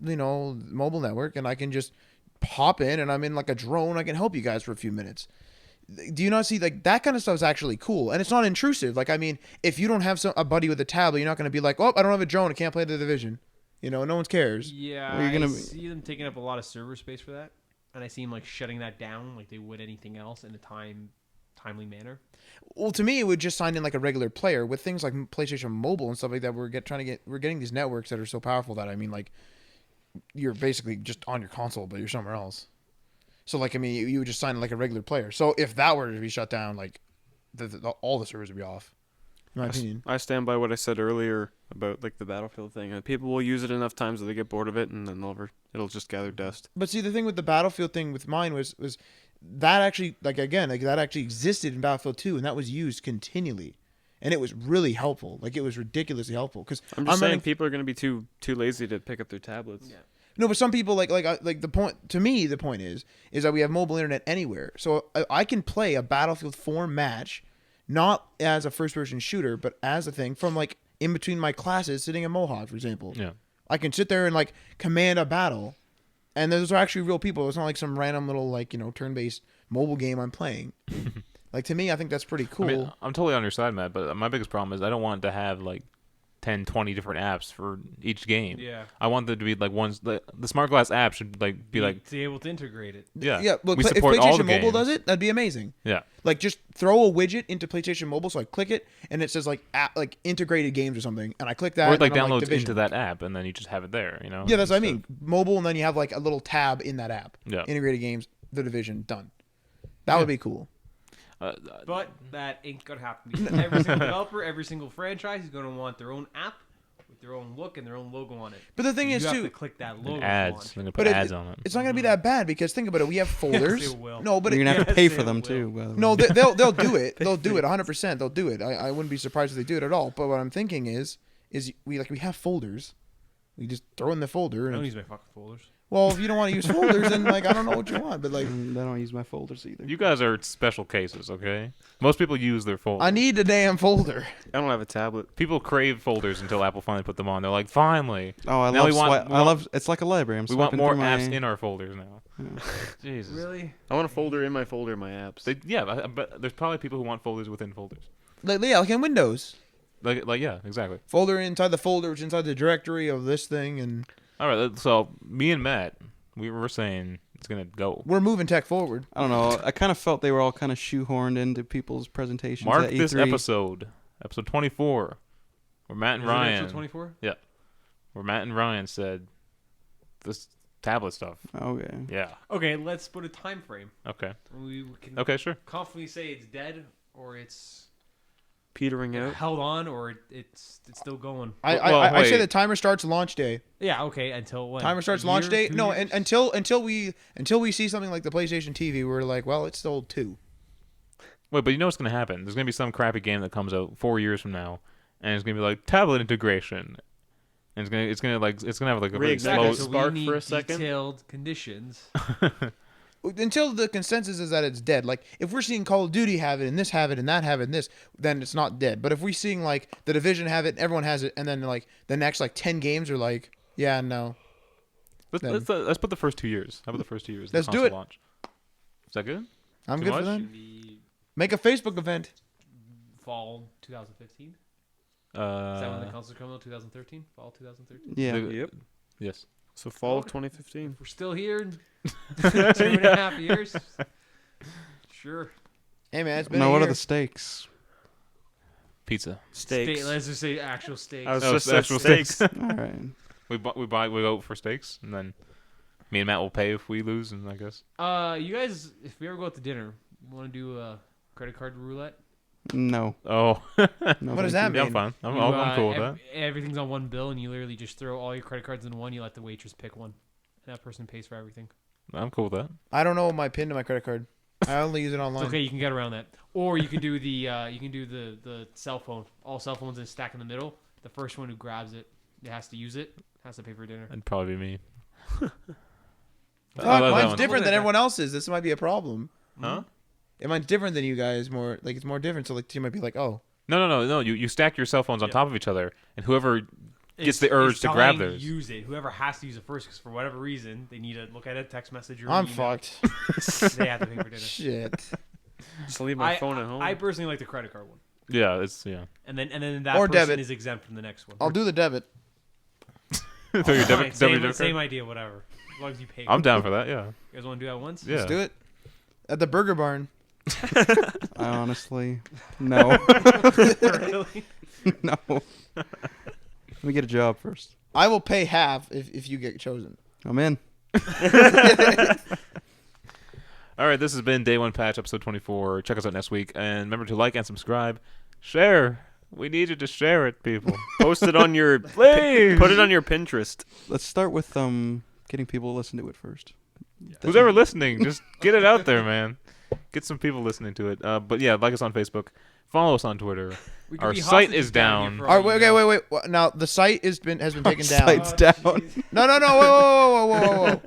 mobile network, and I can just pop in, and I'm in like a drone. I can help you guys for a few minutes. Do you not see like that kind of stuff is actually cool, and it's not intrusive? Like I mean, if you don't have a buddy with a tablet, you're not going to be like, oh, I don't have a drone, I can't play The Division. No one cares. Yeah, Well, you're gonna I be- see them taking up a lot of server space for that, and I see them like shutting that down like they would anything else in a time timely manner. Well, to me, it would just sign in like a regular player with things like PlayStation Mobile and stuff like that. We're getting these networks that are so powerful that I mean, like, you're basically just on your console, but you're somewhere else. So, like, I mean, you would just sign in like a regular player. So if that were to be shut down, like, all the servers would be off. In my opinion. I stand by what I said earlier about like the Battlefield thing. People will use it enough times that they get bored of it, and then it'll just gather dust. But see, the thing with the Battlefield thing with mine was that actually, like, again, like, that actually existed in Battlefield 2, and that was used continually, and it was really helpful. Like, it was ridiculously helpful because I'm just saying people are going to be too lazy to pick up their tablets. Yeah. No, but some people like the point to me. The point is that we have mobile internet anywhere, so I can play a Battlefield 4 match, not as a first-person shooter, but as a thing from like in between my classes, sitting in Mohawk, for example. Yeah. I can sit there and like command a battle, and those are actually real people. It's not like some random little like turn-based mobile game I'm playing. Like, to me, I think that's pretty cool. I mean, I'm totally on your side, Matt, but my biggest problem is I don't want to have like 10, 20 different apps for each game. Yeah. I want there to be like the Smart Glass app should like be like to be able to integrate it. Yeah, look, we if support PlayStation all the Mobile games. does it, that'd be amazing. Yeah. Like, just throw a widget into PlayStation Mobile, so I click it, and it says like like integrated games or something, and I click that. Or it like and I'm downloads Division. into that app and then you just have it there, you know? Yeah, that's what I Instead mean. Mobile, and then you have like a little tab in that app. Yeah. Integrated games, The Division, done. That would be cool. But that ain't gonna happen. Because every single developer, every single franchise is gonna want their own app with their own look and their own logo on it. But the thing you is have too, to click that logo. And to ads. launch. They're gonna But put ads on it. it's not gonna be that bad because think about it. We have folders. Yes, it will. No, but You're gonna have to Yes, pay they for them will. too. By the way. no, they'll do it. They'll do it 100%. They'll do it. I wouldn't be surprised if they do it at all. But what I'm thinking is we have folders. We just throw in the folder. I don't And use my fucking folders. well, if you don't want to use folders, then like I don't know what you want. But like I don't use my folders either. You guys are special cases, okay? Most people use their folders. I need a damn folder. I don't have a tablet. People crave folders until Apple finally put them on. They're like, finally, Oh, I Now we love. want- we I want- love. It's like a library. I'm we want swiping more through apps my- in our folders now. Jesus. Really? I want a folder in my folder, my apps. But there's probably people who want folders within folders. Like yeah, like in Windows, Like yeah, exactly. folder inside the folder, which is inside the directory of this thing, and All right, so me and Matt, we were saying it's gonna go. we're moving tech forward. I don't know. I kind of felt they were all kind of shoehorned into people's presentations. Mark at this E3. episode 24, where Matt and Is it Ryan, episode 24? where Matt and Ryan said this tablet stuff. Okay. Yeah. Okay, let's put a time frame. Okay. We can Okay. Sure. confidently say it's dead or it's Petering out. held on or it's still going. I say wait. the timer starts launch day. Yeah. Okay. Until when? Timer starts A launch year, day. 2 No, years? and until we see something like the PlayStation TV, we're like, well, it's still 2. Wait, but you know what's gonna happen? There's gonna be some crappy game that comes out 4 years from now, and it's gonna be like tablet integration, and it's gonna have like a really Reignite slow. it. so spark we need for a second. detailed conditions. Until the consensus is that it's dead. Like if we're seeing Call of Duty have it and this have it and that have it and this, then it's not dead. But if we're seeing like the Division have it, everyone has it, and then like the next like 10 games are like, yeah, no. Let's put the first 2 years. How about the first 2 years? of the Let's do console it. Launch? Is that good? I'm Too good much? for that. Should be Make a Facebook event. fall 2015. Is that when the Uh, console come out? 2013. Fall 2013. Yeah. the- Yep. Yes. So fall of 2015. We're still here. In 2.5 years. Sure. Hey man, it's been Now, a what year. are the stakes? Pizza. Steaks. Let's just say actual steaks. I was Oh, just it's actual steaks. All right. We go for steaks, and then me and Matt will pay if we lose, and I guess. You guys, if we ever go out to dinner, you want to do a credit card roulette? No. Oh. No. What does thank that Yeah, mean? I'm fine. I'm You, cool with that. Everything's on one bill, and you literally just throw all your credit cards in one. You let the waitress pick one, and that person pays for everything. I'm cool with that. I don't know my pin to my credit card. I only use it It's online. okay, you can get around that. Or you can do the cell phone. All cell phones in a stack in the middle. The first one who grabs it, has to use it, has to pay for dinner. It'd probably be me. Fuck, I love that mine's one. different than everyone else's. This might be a problem. Huh? Mine's different than you guys. More like it's more different. So like you might be like, oh, No. You stack your cell phones on Yeah. top of each other, and whoever gets It's- the urge it's to grab telling theirs. Use it. Whoever has to use it first, because for whatever reason they need to look at a text message or I'm email. fucked. They have to pay for dinner. Shit. Just leave my phone at home. I personally like the credit card one, Yeah, it's yeah. and then that Or person debit. is exempt from the next one. I'll do the debit. Throw your Fine, debit same card. idea, whatever. As long as you pay. I'm down for that. Yeah. You guys want to do that once? Yeah. Let's do it. At the Burger Barn. I honestly, no, Really? no. Let me get a job first. I will pay half if you get chosen. I'm in. All right, this has been Day One Patch, episode 24. Check us out next week, and remember to like and subscribe. Share. We need you to share it, people. Post it on your Please. Put it on your Pinterest. Let's start with getting people to listen to it first. Who's ever listening, just get it out there, man. Get some people listening to it. But yeah, like us on Facebook. Follow us on Twitter. We could Our be site hostages is down down. here for All all right, you know. wait. Now the site has been taken down. Site's down. jeez. No. Whoa.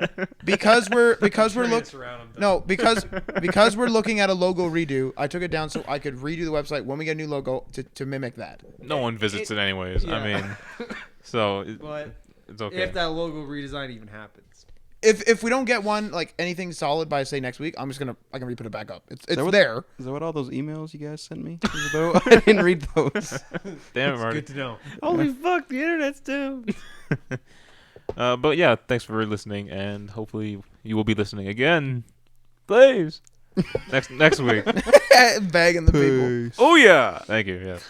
Because we're Turning looking. this around, I'm done. No, because we're looking at a logo redo. I took it down so I could redo the website when we get a new logo to mimic that. No one visits it anyways. I Yeah. mean, so But it's okay. if that logo redesign even happens, If we don't get one like anything solid by say next week, I can re-put it back up. It's that what- there. Is that what all those emails you guys sent me was about? I didn't read those. Damn it, it's Marty. good to know. Holy fuck, the internet's down. But yeah, thanks for listening, and hopefully you will be listening again. Please. next week. Bagging the people. Peace. Oh yeah. Thank you. Yes.